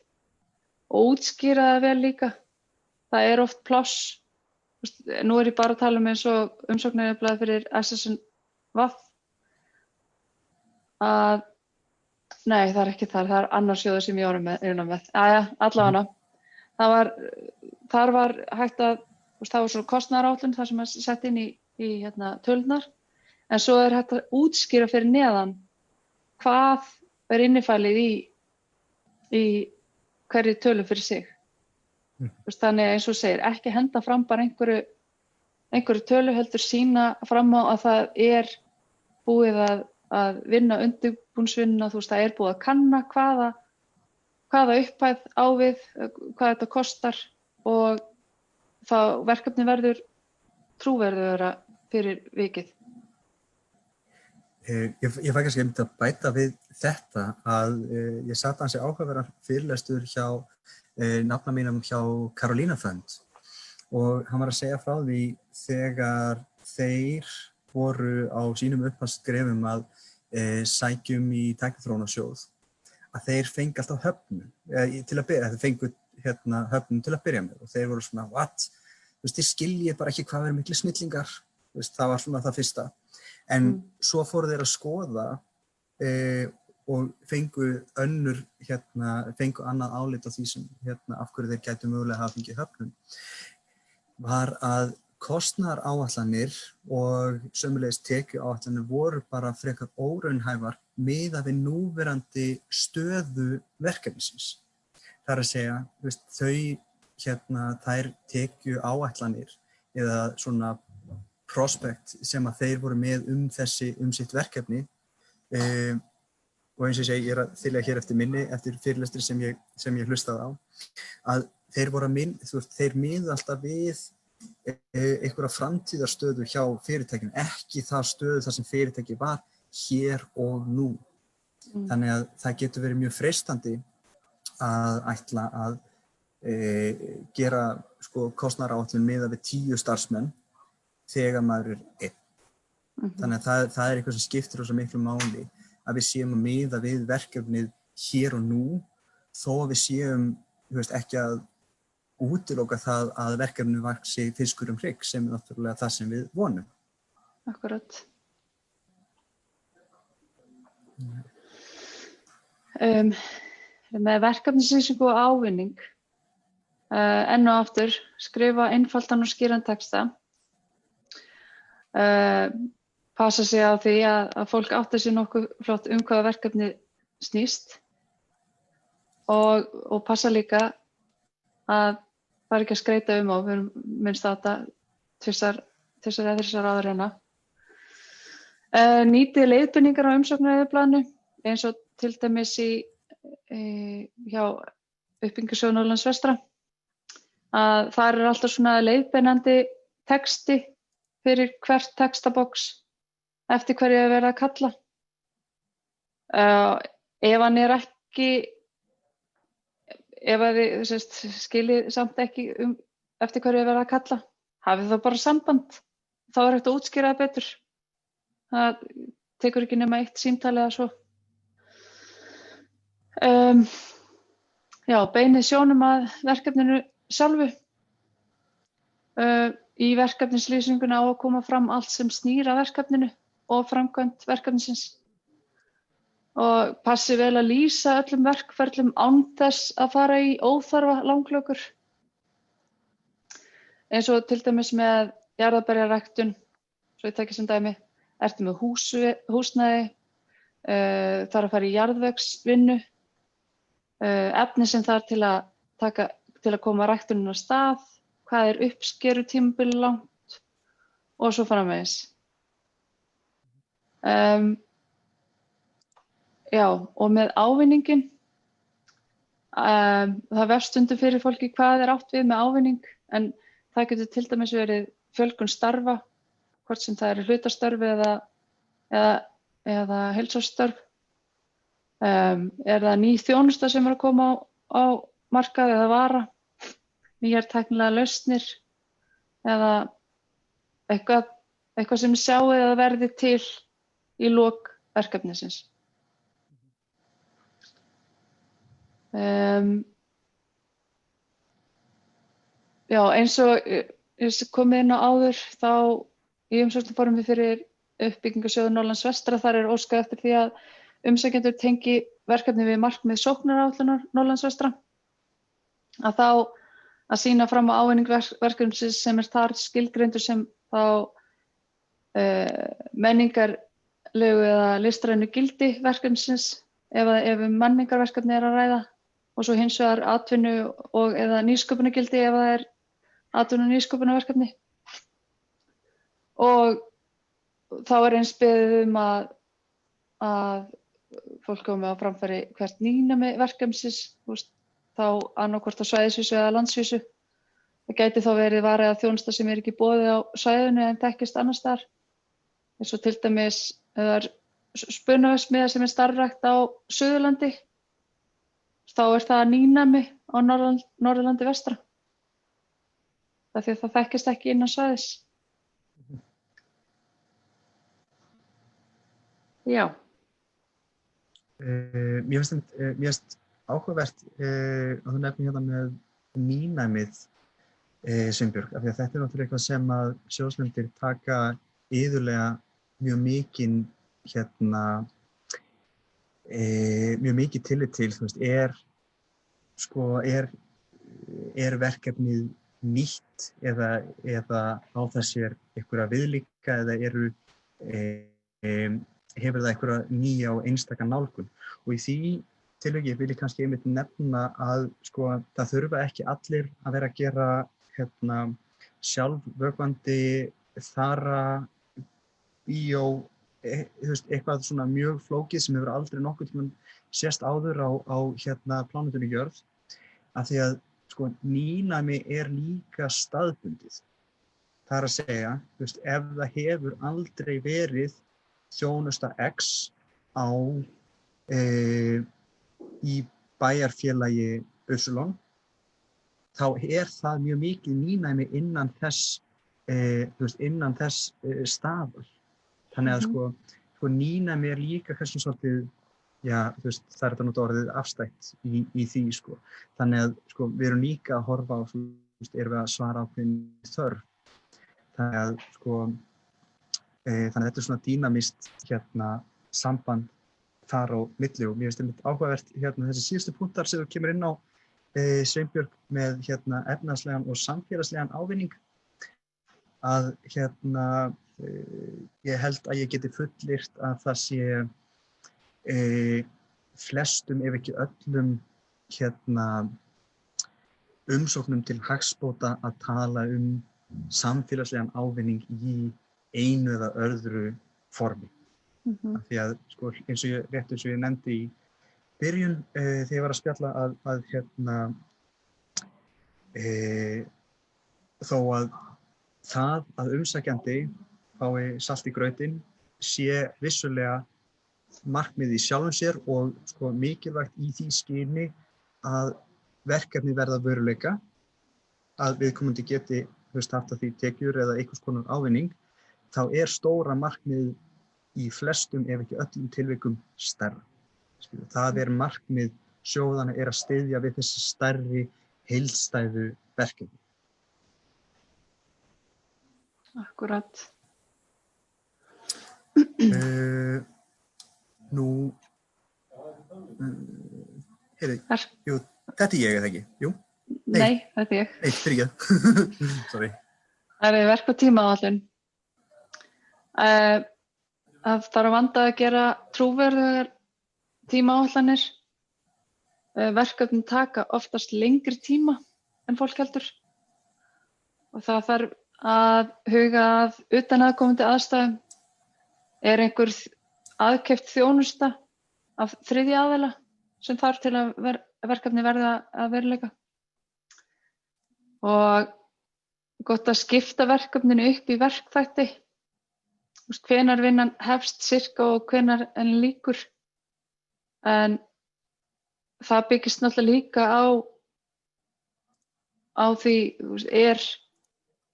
og útskýra það vel líka. Það oft pláss. Nú ég bara að tala eins og umsóknarblað fyrir SSNV að nei, það ekki þar, það annar sjóður sem ég var með. Allavega. Þar var hægt að, það var svona kostnaðaráætlun, það sem sett inn í tölunar, en svo hægt að útskýra fyrir neðan hvað innifælið í hverju tölu fyrir sig. Þannig eins og segir, ekki henda fram bara einhverju tölu, heldur sýna fram á að það búið að vinna undirbúningsvinna, það búið að kanna hvaða upphæð á við, hvað þetta kostar, og þá verkefni verður trúverðugra fyrir vikið. Ég fæ kannski að bæta við þetta að ég sat ansi áhugaverðan fyrirlestur hjá nafna mínum hjá Carolina Fund, og hann var að segja frá því þegar þeir voru á sínum upphafsskrefum að sækjum í tækniþróunarsjóð, að þeir fengu alltaf höfnun til að byrja, þeir fengu höfnun til að byrja með, og þeir voru svona, what? Þeir skilji bara ekki hvað verið miklu snillingar, það var svona það fyrsta. En svo fóru þeir að skoða og fengu annað álit á því sem af hverju þeir gætu mögulega hafa fengið höfnun, var að kostnaðaráætlanir og sömuleiðis tekjuáætlanir voru bara frekar óraunhæfar miðað við núverandi stöðu verkefnisins. Það að segja, þær tekjuáætlanir eða svona prospekt sem að þeir voru með sitt verkefni, og eins og ég segi, ég að þylja hér eftir minni, eftir fyrirlestri sem ég hlustaði á, að þeir miða alltaf við einhverja framtíðarstöðu hjá fyrirtækinu, ekki það stöðu þar sem fyrirtæki var hér og nú. Þannig að það getur verið mjög freistandi að ætla að gera kostnaðaráætlun miðað við 10 starfsmenn þegar maður 1. Þannig að það eitthvað sem skiptir rosa miklu máli, að við séum að miða við verkefnið hér og nú, þó að við séum ekki að útiloka það að verkefnið vaxi fiskur hrygg, sem náttúrulega það sem við vonum. Akkurat. Með verkefnislýsingu og ávinning, enn og aftur, skrifa einfaldan og skýran texta, passa sig á því að fólk átti sig nokkuð flott hvaða verkefni snýst og passa líka að fara ekki að skreita og við erum minnst á þetta tvisvar eða þrisvar áður hérna. Nýtið leiðbeiningar á umsóknareyðublaðinu eins og til dæmis hjá Uppbyggingarsjóði Norðurlands vestra. Að þar alltaf svona leiðbeinandi texti fyrir hvert textabox eftir hverju er verið að kalla. Ef hann er ekki, ef þið skiljið samt ekki eftir hverju er verið að kalla, hafið þá bara samband, þá er hægt að útskýra það betur. Það tekur ekki nema eitt símtal eða svo. Beinið sjónum að verkefninu sjálfu. Í verkefnislýsinguna á að koma fram allt sem snýr að verkefninu og framkvæmd verkefnisins. Og passi vel að lýsa öllum verkferlum án þess að fara í óþarfa langlökur. Eins og til dæmis með jarðarberjaræktun, svo ég taki sem dæmi. Ertu með húsnæði, þarf að fara í jarðvegsvinnu, efni sem þarf til að koma ræktunin á stað, hvað er uppskerutímabil langt og svo framvegis. Og með ávinningin, það vefst stundum fyrir fólki hvað er átt við með ávinning, en það getur til dæmis verið fjölgun starfa, hvort sem það eru hlutastörf eða heilsársstörf. Er það ný þjónusta sem er að koma á markað eða vara, nýjar tæknilegar lausnir eða eitthvað sem sjáið eða verði til í lok verkefnisins. Eins og komið inn á áður, þá í umsóknarformi fyrir Uppbyggingarsjóði Norðurlands vestra, þar er óskað eftir því að umsækjendur tengi verkefni við markmið sóknaráætlunar Norðurlands vestra. Að þá að sýna fram á ávinning verkefnisins sem er þar skilgreindur sem þá menningarlegu eða listrænu gildi verkefnisins ef menningarverkefni er að ræða, og svo hins vegar atvinnu og eða nýsköpunargildi ef það er atvinnu og nýsköpunarverkefni. Og þá er eins beðið að fólk komi á framfæri hvert nýnæmi verkefnisins, þá annaðhvort á svæðisvísu eða landsvísu. Það gæti þá verið vara eða þjónusta sem er ekki í boði á svæðinu en þekkist annars staðar. Eins og til dæmis spunaverksmiðja sem er starfrækt á Suðurlandi, þá er það nýnæmi á Norðurlandi vestra. Það því að það þekkist ekki innan svæðis. Já. Mér finnst áhugavert að þú nefnir hérna með nýnæmið, Sveinbjörg, af því að þetta er náttúrulega eitthvað sem að sjóðsnefndir taka iðulega mjög mikið tillit til, þú veist, er verkefnið nýtt eða á þessi einhverja viðlíka eða hefur það einhverja nýja og einstaka nálgun. Og í því tilviki vil ég kannski einmitt nefna að það þurfa ekki allir að vera að gera sjálfvökvandi, þara, bíó, eitthvað svona mjög flókið sem hefur aldrei nokkurn tímann sést áður á plánetunni jörð, af því að nýnæmi er líka staðbundið. Það er að segja, ef það hefur aldrei verið þjónusta X í bæjarfélagi Y, þá er það mjög mikið nýnæmi innan þess staðar. Þannig að nýnæmi er líka kannski svolítið, það er þetta nota orðið afstætt í því. Þannig að við erum líka að horfa á, erum við að svara ákveðinni þörf. Þannig að þetta er svona dýnamískt samband þar á milli og mér finnst einmitt áhugavert þessi síðustu punktar sem þú kemur inn á Sveinbjörg með efnahagslegan og samfélagslegan ávinning að ég held að ég geti fullyrt að það sé flestum ef ekki öllum umsóknum til hagsbóta að tala samfélagslegan ávinning í einu eða öðru formi. Af því að sko, eins og ég nefndi í byrjun þegar ég var að spjalla að þó að það að umsækjandi fái salt í grautinn sé vissulega markmið í sjálfum sér og sko, mikilvægt í því skyni að verkefni verða að veruleika, að viðkomandi geti haft af því tekjur eða einhvers konar ávinning, þá stóra markmið í flestum ef ekki öllum tilvikum stærra. Það markmið sjóðanna að styðja við þessi stærri heildstæðu verkefni. Akkurat. Nú, jú, þetta ég eða ekki? Jú? Nei, þetta ég. Nei, fyrirgefðu. Sorry. Það verk og tímaáætlun. Það þarf að vanda að gera trúverðugar tímaáætlanir. Verkefnin taka oftast lengri tíma en fólk heldur. Og það þarf að huga að utanaðkomandi aðstæðum. Einhver aðkeypt þjónusta af þriðja aðila sem þarf til að verkefni verða að veruleika. Og gott að skipta verkefninu upp í verkþætti. Hvenær vinnan hefst sirka og hvenær henni lýkur. En það byggist náttúrulega líka á því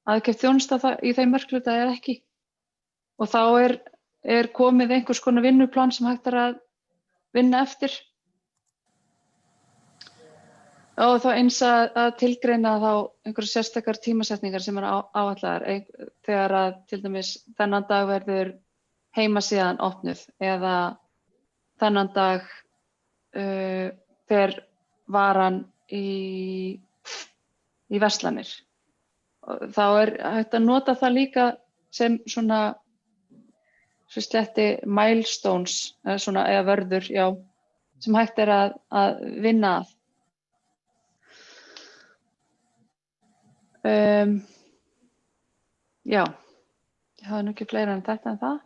aðkeypt þjónusta í þeim verkhluta eða ekki. Og þá komið einhvers konar vinnuplan sem hægt að vinna eftir. Og þá eins að tilgreina þá einhverjar sérstakar tímasetningar sem áætlaðar þegar að til dæmis þennan dag verður heimasíðan opnuð eða þennan dag fer varan í verslanir. Og þá hægt að nota það líka sem svona svo sletti milestones eða vörður, já, sem hægt að vinna að. Já, ég hafði nú ekki fleira en þetta en það.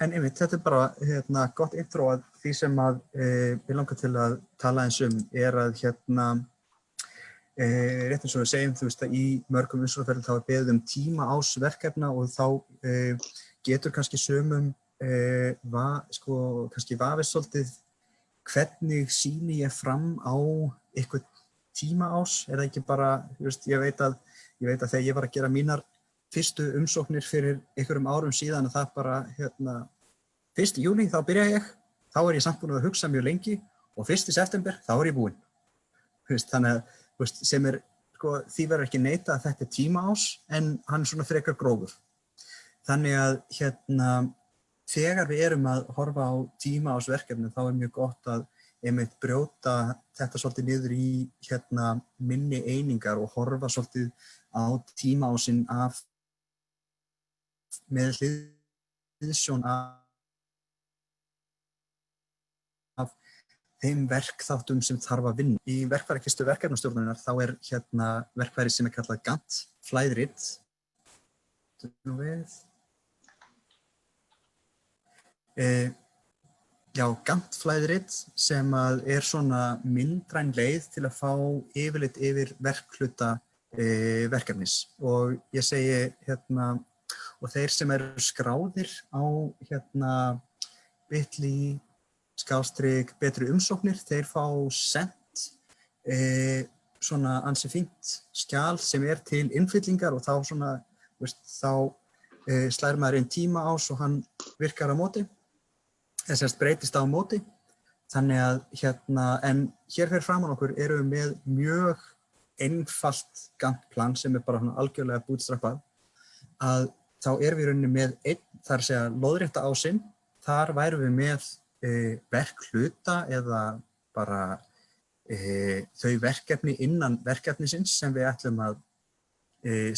En einmitt, þetta bara gott intro að því sem að ég langar til að tala eins að rétt eins og við segjum, þú veist að í mörgum umsóknarferlum þá beðið tíma ás verkefna og þá getur kannski sumum kannski vafist svolítið hvernig sýni ég fram á eitthvað tíma ás, það ekki bara, ég veit að þegar ég var að gera mínar fyrstu umsóknir fyrir einhverjum árum síðan að það bara, 1. júní þá byrja ég, þá ég samt búin að hugsa mjög lengi og 1. september þá ég búinn. Þannig að sem því verður ekki neitað að þetta tíma ás en hann svona frekar grófur. Þannig að þegar við erum að horfa á tíma ás verkefni þá mjög gott að einmitt brjóta þetta svolítið niður í minni einingar og horfa svolítið á tímaásinn með hliðsjón af þeim verkþáttum sem þarf að vinna. Í verkfærakistu verkefnastjórnunar þá verkfæri sem kallað Gantt flæðrit. Gantt flæðrit sem svona myndræn leið til að fá yfirlit yfir verkhluta verkefnis. Og ég segi og þeir sem eru skráðir á bit.ly/betri umsóknir, þeir fá sent svona ansi fínt skjal sem til innfyllingar og þá svona, þá slær maður inn tíma ás og hann virkar á móti. Þess breytist á móti. Þannig að en hér fyrir framan okkur erum við með mjög einfalt Gantt-plan sem bara algjörlega bootstrappað, að þá erum við í rauninni með einn, það að segja lóðrétta ásinn, þar værum við með verkhluta eða bara þau verkefni innan verkefnisins sem við ætlum að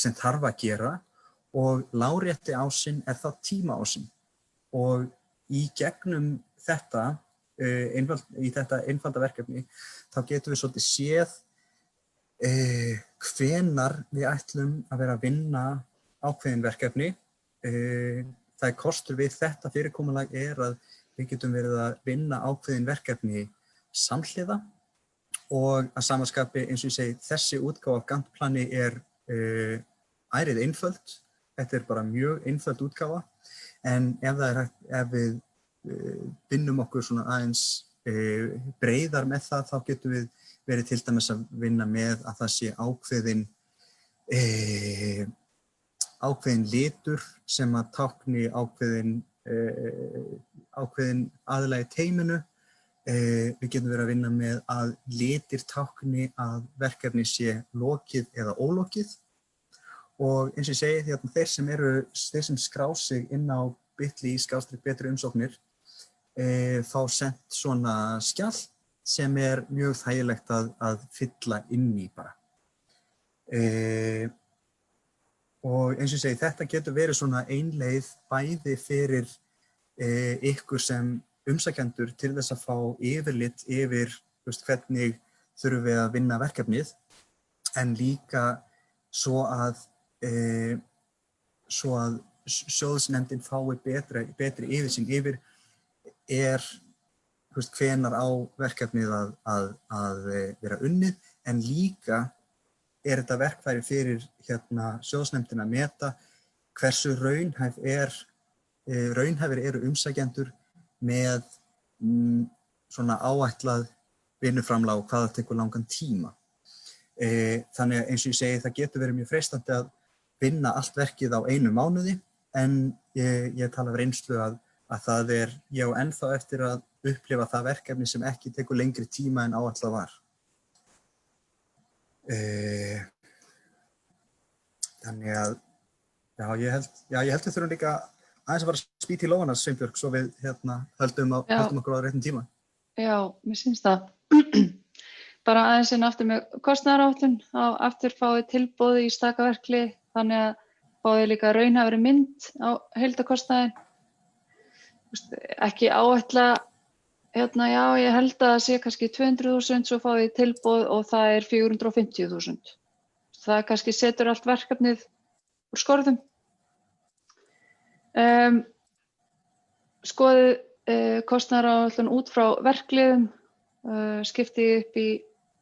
sem þarf að gera og lárétti ásinn þá tímaásinn og í gegnum þetta í þetta einfalda verkefni þá getum við svolítið séð hvenar við ætlum að vera að vinna ákveðin verkefni. Það kostur við þetta fyrirkomulag að við getum verið að vinna ákveðin verkefni samhliða og að sama skapi eins og ég segi þessi útgáfa af Gantt-plani ærið einföld. Þetta bara mjög einföld útgáfa en ef við vinnum okkur svona aðeins breiðar með það þá getum við verið til dæmis að vinna með að það sé ákveðin litur sem að tákni ákveðin aðila í teyminu. Við getum verið að vinna með að litir tákni að verkefni sé lokið eða ólokið og eins og ég segi því að þeir sem skrá sig inn á bit.ly/betri umsóknir fá sent svona skjal sem mjög þægilegt að fylla inn í bara. Og eins og ég segi, þetta getur verið svona ein leið bæði fyrir ykkur sem umsækjendur til þess að fá yfirlit yfir hvernig þurfum við að vinna verkefnið en líka svo að sjóðsnefndin fái betri yfirsýn yfir hvenar á verkefnið að vera unnið en líka þetta verkfæri fyrir sjóðsnefndin að meta hversu raunhæfir eru umsækjendur með svona áætlað vinnuframlag og hvað það tekur langan tíma. Þannig að eins og ég segi það getur verið mjög freistandi að vinna allt verkið á 1 mánuði en ég tala af reynslu að það ég á ennþá eftir að upplifa það verkefni sem ekki tekur lengri tíma en áætlað var. Þannig að ég held við þurfum líka aðeins að fara að spýta í lófana Sveinbjörg svo við höldum okkur á réttum tíma. Já, mér syns það. Bara aðeins aftur með kostnaðaráætlun aftur fáið tilboð í stakaverkli þannig að fáið líka raunhæfri mynd á heildarkostnaðinn. Ekki áætla ég held að það sé kannski 200.000 svo fáið tilboð og það 450.000. Það kannski setur allt verkefnið úr skorðum. Skoðið kostnaðaráætlun út frá verkliðum, skiptið upp í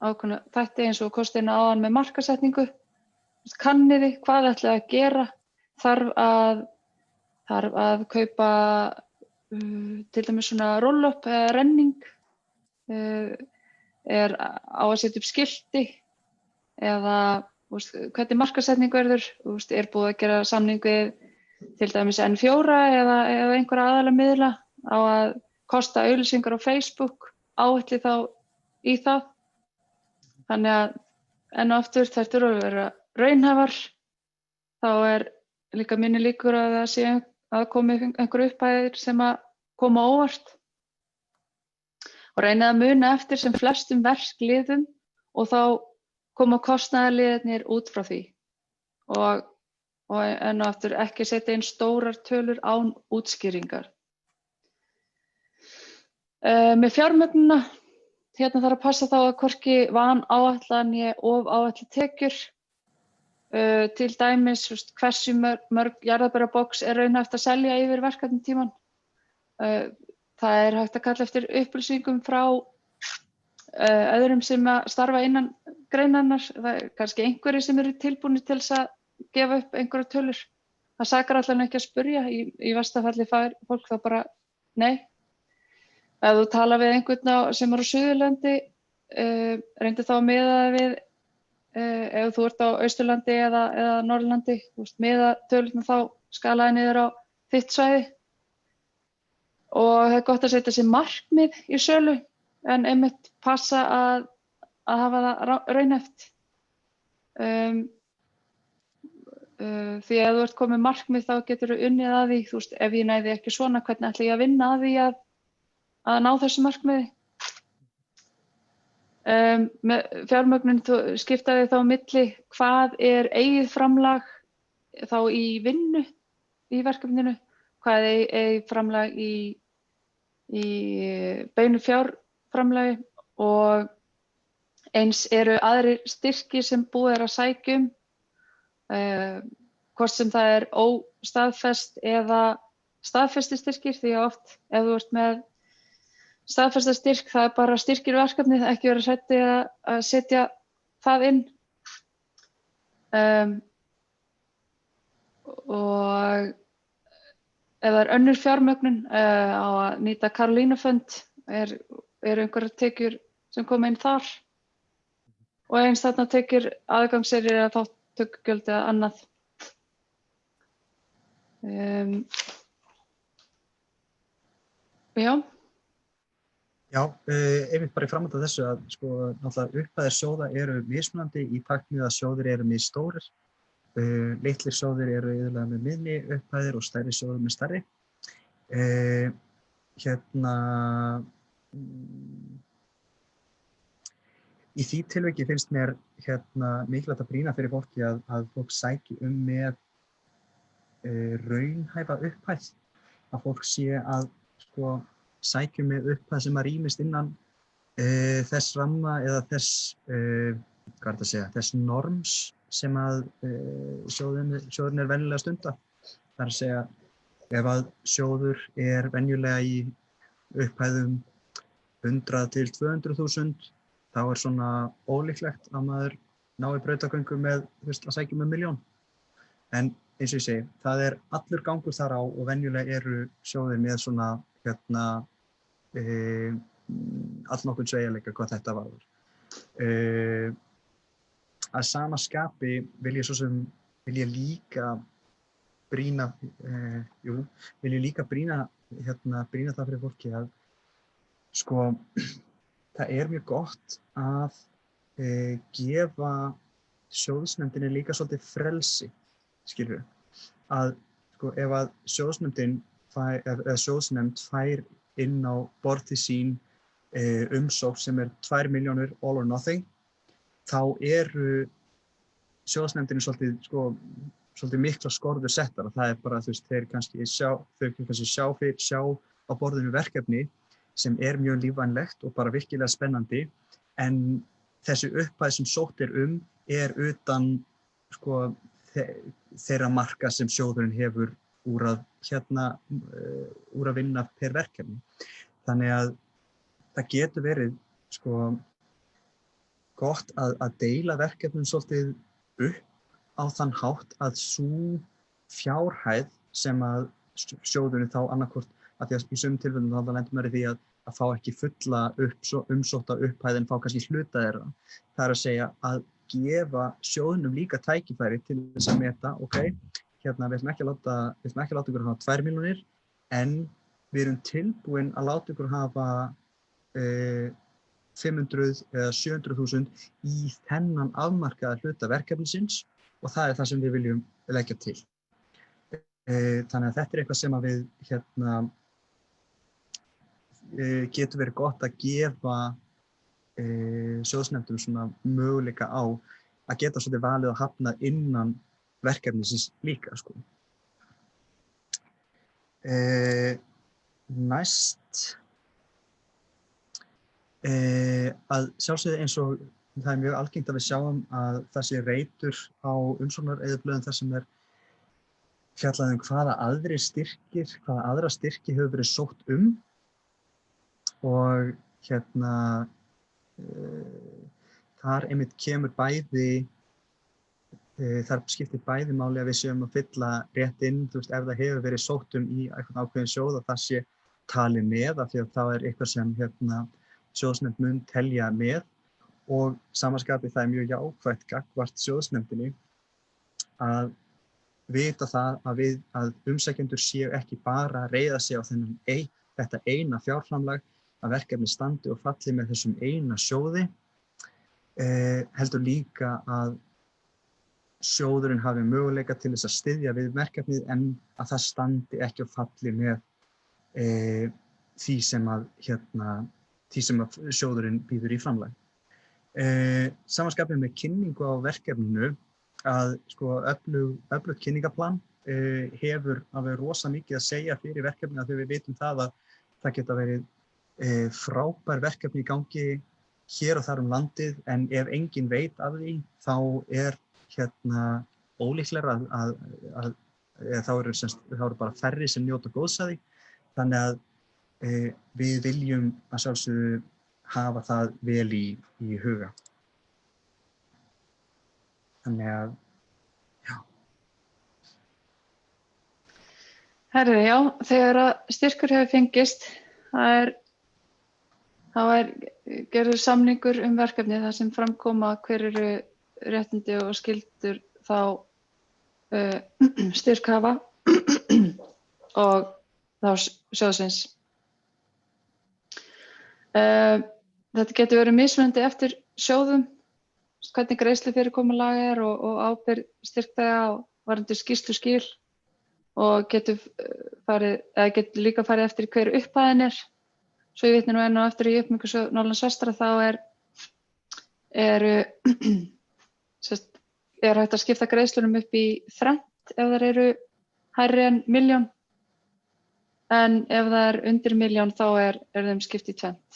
ákveðna þætti eins og kostina áðan með markaðssetningu. Kanniði hvað ætlið að gera, þarf að kaupa til dæmis svona roll-up eða renning, á að setja upp skilti eða hvernig markaðssetning verður, búið að gera samning við til dæmis N4 eða einhverja aðalega miðla á að kosta auglýsingar á Facebook, áætli þá í það. Þannig að enn og aftur þær þurfa að vera raunhæfar, þá líka minni líkur að það sé að komi einhverju upphæðir sem að koma óvart. Og reynið að muna eftir sem flestum verkliðum og þá koma kostnaðarliðirnir út frá því. Og enn og aftur ekki setja inn stórar tölur án útskýringar. Með fjármögnunina, þarf að passa þá að hvorki vanáætla né ofáætla tekjur. Til dæmis hversu mörg jarðarberjabox raunhæft að selja yfir verkefnatímann. Það hægt að kalla eftir upplýsingum frá öðrum sem að starfa innan greinarnar. Það kannski einhverjir sem eru tilbúnir til þess að gefa upp einhverjar tölur. Það sakar allan ekki að spyrja, í versta falli fær fólk þá bara nei. Ef þú tala við einhvern sem á Suðurlandi, reyndu þá að miða við ef þú ert á Austurlandi eða Norðurlandi, miða tölurnar þá skalaði niður á þitt svæði. Og það gott að setja sér markmið í sölu en einmitt passa að hafa það raunhæft. því ef þú ert komið markmið þá getur þú unnið að því, þú veist, ef ég næði ekki svona, hvernig ætla ég að vinna að því að ná þessu markmiði. Með fjármögnun skiptaði þá á milli hvað er eigið framlag þá í vinnu í verkefninu, hvað er eigið framlag í beinu fjárframlagi og eins eru aðrir styrkir sem búið að sækja hvort sem það er óstaðfest eða staðfesti styrkir, því að oft ef þú ert með staðfesta styrk, það er bara styrkir verkefnið, ekki vera hræddir að setja það inn. Og ef það er önnur fjármögnun á að nýta Karolínufund, eru einhverjar tekjur sem koma inn þar og eins þarna tekjur aðgangseyrir eða þátttökugjöld eða annað. Já. Já, einmitt bara í framhald af þessu að sko náttúrulega upphæðir sjóða eru mismunandi í takt við að sjóðir eru misstórir. Litlir sjóðir eru iðulega með minni upphæðir og stærri sjóðir með stærri. Í því tilviki finnst mér mikilvægt að brýna fyrir fólki að fólk sæki með raunhæfa upphæð, að fólk sé að sko sækjum með upphæð sem að rýmist innan þess ramma eða þess norms sem að sjóðurinn er venjulega stunda. Það er að segja, ef að sjóður er venjulega í upphæðum 100 til 200.000, þá er svona ólíklegt að maður nái brautagöngu með að sækja með 1 milljón. En eins og ég segi, það er allur gangur þar á og venjulega eru sjóðir með svona allnokkurn sveigjanleika hvað þetta varðar. Að sama skapi vil ég líka brýna það fyrir fólki að sko það er mjög gott að gefa sjóðsnefndinni líka svolítið frelsi, skilurðu, að sko ef að sjóðsnefnd fær inn á borð til sín umsókn sem er 2 milljónir all or nothing, þá eru sjóðsnefndinni svolítið mikla skorður settar. Það er bara, þú veist, þeir kannski sjá á borðinu verkefni sem er mjög lífvænlegt og bara virkilega spennandi, en þessi upphæð sem sótt er utan sko þeirra marka sem sjóðurinn hefur úr að vinna per verkefni. Þannig að það getur verið sko gott að deila verkefnum svolítið upp á þann hátt að sú fjárhæð sem að sjóðurinn þá annarkvort, af því að í sumum tilfellum þá lendir maður í því að fá ekki fulla umsótta upphæð en fá kannski hluta þeirra. Það er að segja að gefa sjóðnum líka tækifæri til þess að meta, ok, við ætlum ekki að láta ykkur hafa 2 milljónir, en við erum tilbúin að láta ykkur hafa 500 eða 700.000 í þennan afmarkaða hluta verkefnisins og það er það sem við viljum leggja til. Þannig að þetta er eitthvað sem að við getur verið gott að gefa sjóðsnefndum svona möguleika á að geta svolítið valið að hafna innan verkefnisins líka, sko. Næst að sjálfsögðu eins og það er mjög algengt að við sjáum að það sé reitur á umsóknareyðublöðum þar sem er fjallað hvaða aðra styrki hefur verið sótt og þar einmitt kemur þar skiptir bæði máli að við séum að fylla rétt inn, þú veist, ef það hefur verið sótt í einhvern ákveðin sjóð að það sé talið með, af því að það er eitthvað sem sjóðsnefnd mun telja með og samanskapi það er mjög jákvætt gagnvart sjóðsnefndinni að vita það að umsækjendur séu ekki bara að reiða sig á þetta eina fjárframlag að verkefni standi og falli með þessum eina sjóði, heldur líka að sjóðurinn hafi möguleika til þess að styðja við verkefnið en að það standi ekki og falli með því sem að sjóðurinn býður í framlag. Samanskapið með kynningu á verkefninu að sko öflugt kynningaplan hefur alveg rosa mikið að segja fyrir verkefnið að þegar við vitum það að það geta verið frábær verkefni í gangi hér og þar landið en ef enginn veit af því þá ólíklegra að þá eru bara færri sem njóta góðs af því. Þannig að við viljum að sjálfsögðu hafa það vel í huga. Þannig að, já. Herði, já, þegar að styrkur hefur fengist, þá er gerður samningur verkefni þar sem framkoma hver eru réttindi og skyldur þá styrkhafa og þá sjóðsins. Þetta getur verið mismunandi eftir sjóðum, hvernig greiðslufyrirkomulag og ábyrgð styrkþega og varðandi skýrsluskil og getur líka farið eftir hver upphæðin er. Svo ég vitni nú enn og eftir í uppbyggingarsjóð Norðurlands vestra þá er hægt að skipta greiðslunum upp í þrennt ef þær eru hærri en 1 milljón en ef það er undir 1 milljón þá er þeim skipt í tvennt.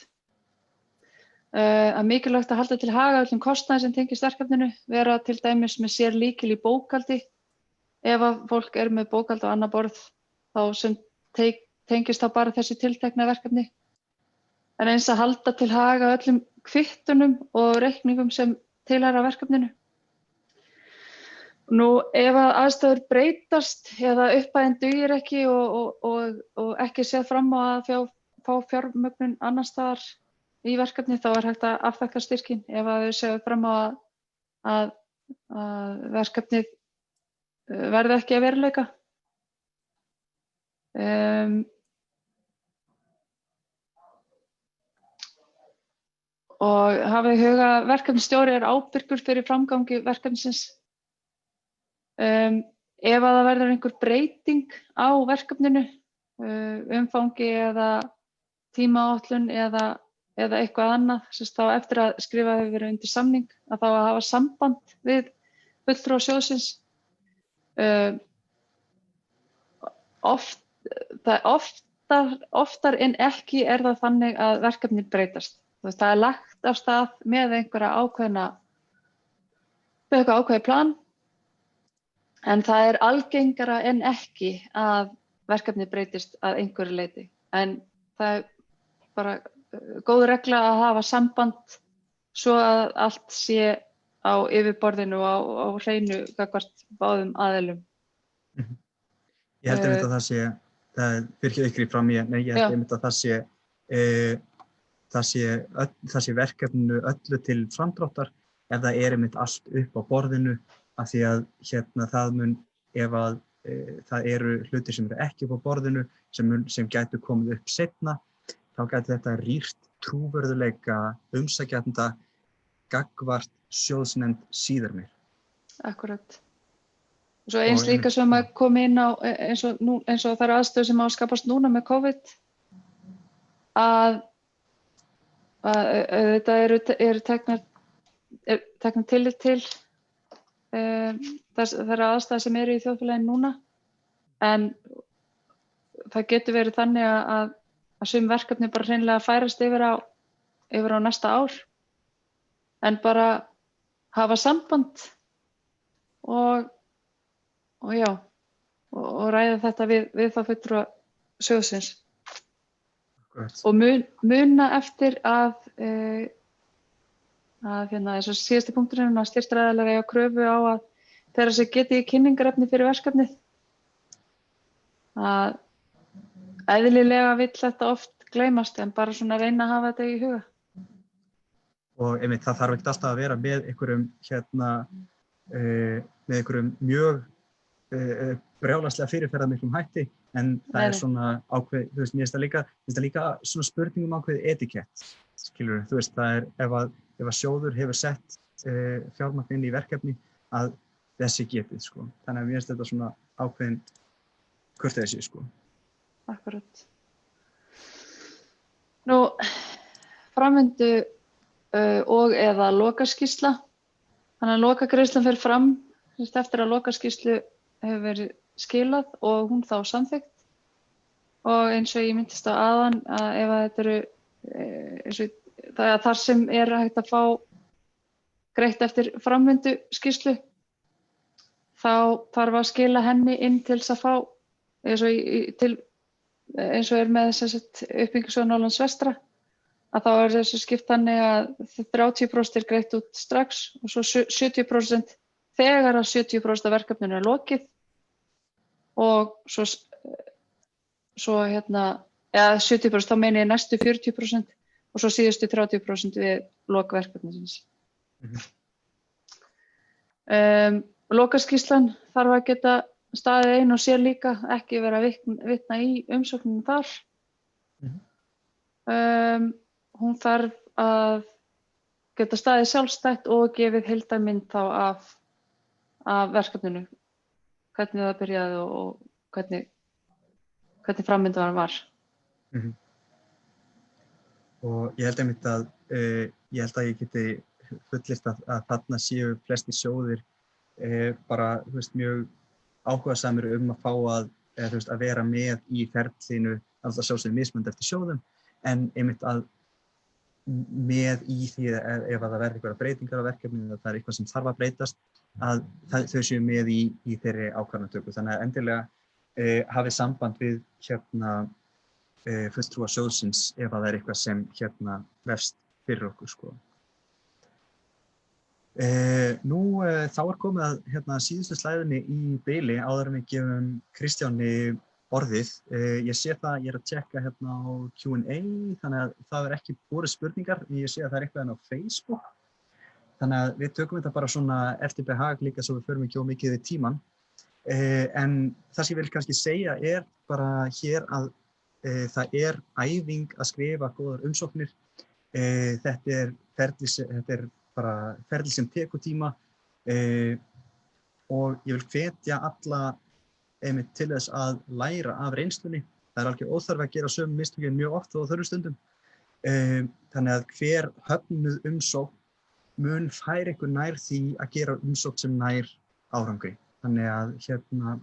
Mikilvægt að halda til haga öllum kostnaði sem tengist verkefninu, vera til dæmis með sér lykil í bókhaldi ef að fólk er með bókhald á annað borð þá sem tengist þá bara þessi tiltekna verkefni. En eins að halda til haga öllum kvittunum og reikningum sem tilheyra verkefninu. Nú, ef að aðstæður breytast eða upphæðin dugir ekki og ekki séð fram á að fá fjármögnun annars staðar í verkefni, þá er hægt að afþakka styrkinn. Ef að þau séu fram á að verkefnið verði ekki að veruleika. Og hafið í huga að verkefnisstjóri er ábyrgur fyrir framgangi verkefnisins. Ef að það verður einhver breyting á verkefninu, umfangi eða tímaáætlun eða eitthvað annað, þá eftir að skrifa hefur verið undir samning, að þá að hafa samband við fulltrúa sjóðsins. Oftar en ekki er það þannig að verkefni breytast. Það er lagt af stað með eitthvað ákveðið plan, en það er algengara en ekki að verkefni breytist að einhverju leyti. En það er bara góð regla að hafa samband svo að allt sé á yfirborðinu og á hreinu gagnvart báðum aðilum. Ég held einmitt að það virkir ykkur í fram ég held einmitt að það sé verkefninu öllu til framdráttar ef það er einmitt allt upp á borðinu af því að það mun ef að það eru hlutir sem eru ekki upp á borðinu sem gætu komið upp seinna þá gæti þetta rýrt trúverðugleika umsækjanda gagnvart sjóðsnefnd síðar meir. Akkurat. Og svo eins líka sem að koma inn á eins og þær aðstöður sem á að skapast núna með COVID að þetta eru teknar tillit til þeirra aðstæður sem eru í þjóðfélaginu núna en það getur verið þannig að sum verkefni bara hreinlega færast yfir á næsta ár en bara hafa samband og ræða þetta við þá fulltrúa sjóðsins og muna eftir að eins og síðasti punkturinn að styrktaraðilar eiga kröfu á að þeirra sem geti í kynningarefni fyrir verkefnið að eðlilega vill þetta oft gleymast en bara svona reyna að hafa þetta í huga. Og einmitt það þarf ekkert alltaf að vera með einhverjum mjög brjálæslega fyrirferðarmiklum hætti en það er svona ákveð, þú veist, mér finnst það líka svona spurningum ákveð etikett, skilur þú veist, það er ef að sjóður hefur sett fjármagn inn í verkefni að þessi getið, sko. Þannig að mér finnst þetta svona ákveðin kurteisi, sko. Akkurat. Nú, framvindu og eða lokaskýrsla. Þannig að lokagreiðslan fer fram eftir að lokaskýrslu hefur verið skilað og hún þá samþykkt. Og eins og ég minntist á áðan að ef að þetta eru það þar sem hægt að fá greitt eftir framvindu skýrslu, þá þarf að skila henni inn til þess að fá eins og með uppbyggingarsjóð Norðurlands vestra, að þá þessu skipt þannig að 30% greitt út strax og svo 70% þegar að 70% af verkefninu lokið og svo eða 70%, þá meina ég næstu 40% og svo síðustu 30% við lok verkefnisins. Lokaskýrslan þarf að geta staðið ein og sér líka, ekki vera að vitna í umsóknum þar. Hún þarf að geta staðið sjálfstætt og gefið heildarmynd þá af verkefninu, hvernig það byrjaði og hvernig framvindan var. Og ég held einmitt að ég geti fullyrt að þarna séu flestir sjóðir bara mjög áhugasamir að fá að vera með í ferlinu, alltaf sjálfsögðu mismunandi eftir sjóðum, en einmitt að með í því ef það verður einhverjar breytingar á verkefninu, það eitthvað sem þarf að breytast, að þau séu með í þeirri ákvarðanatöku. Þannig að endilega hafið samband við fulltrúa sjóðsins ef það eitthvað sem vefst fyrir okkur, sko. Nú þá komið að síðustu slæðinni í bili áður en við gefum Kristjáni orðið. Ég sé það, ég að tjekka á Q&A, þannig að það ekki borið spurningar. Ég sé að það eitthvað á Facebook. Þannig að við tökum þetta bara svona eftir behag líka svo við förum ekki mikið í tíman. En það sem ég vil kannski segja bara hér að það æfing að skrifa góðar umsóknir. Þetta bara ferli sem tekur tíma og ég vil hvetja alla einmitt til þess að læra af reynslunni. Það algjör óþarfi að gera sömu mistökin mjög oft og á þörfum stundum. Þannig að hver höfnuð umsókn mun færa ykkur nær því að gera umsókn sem nær árangri. Þannig að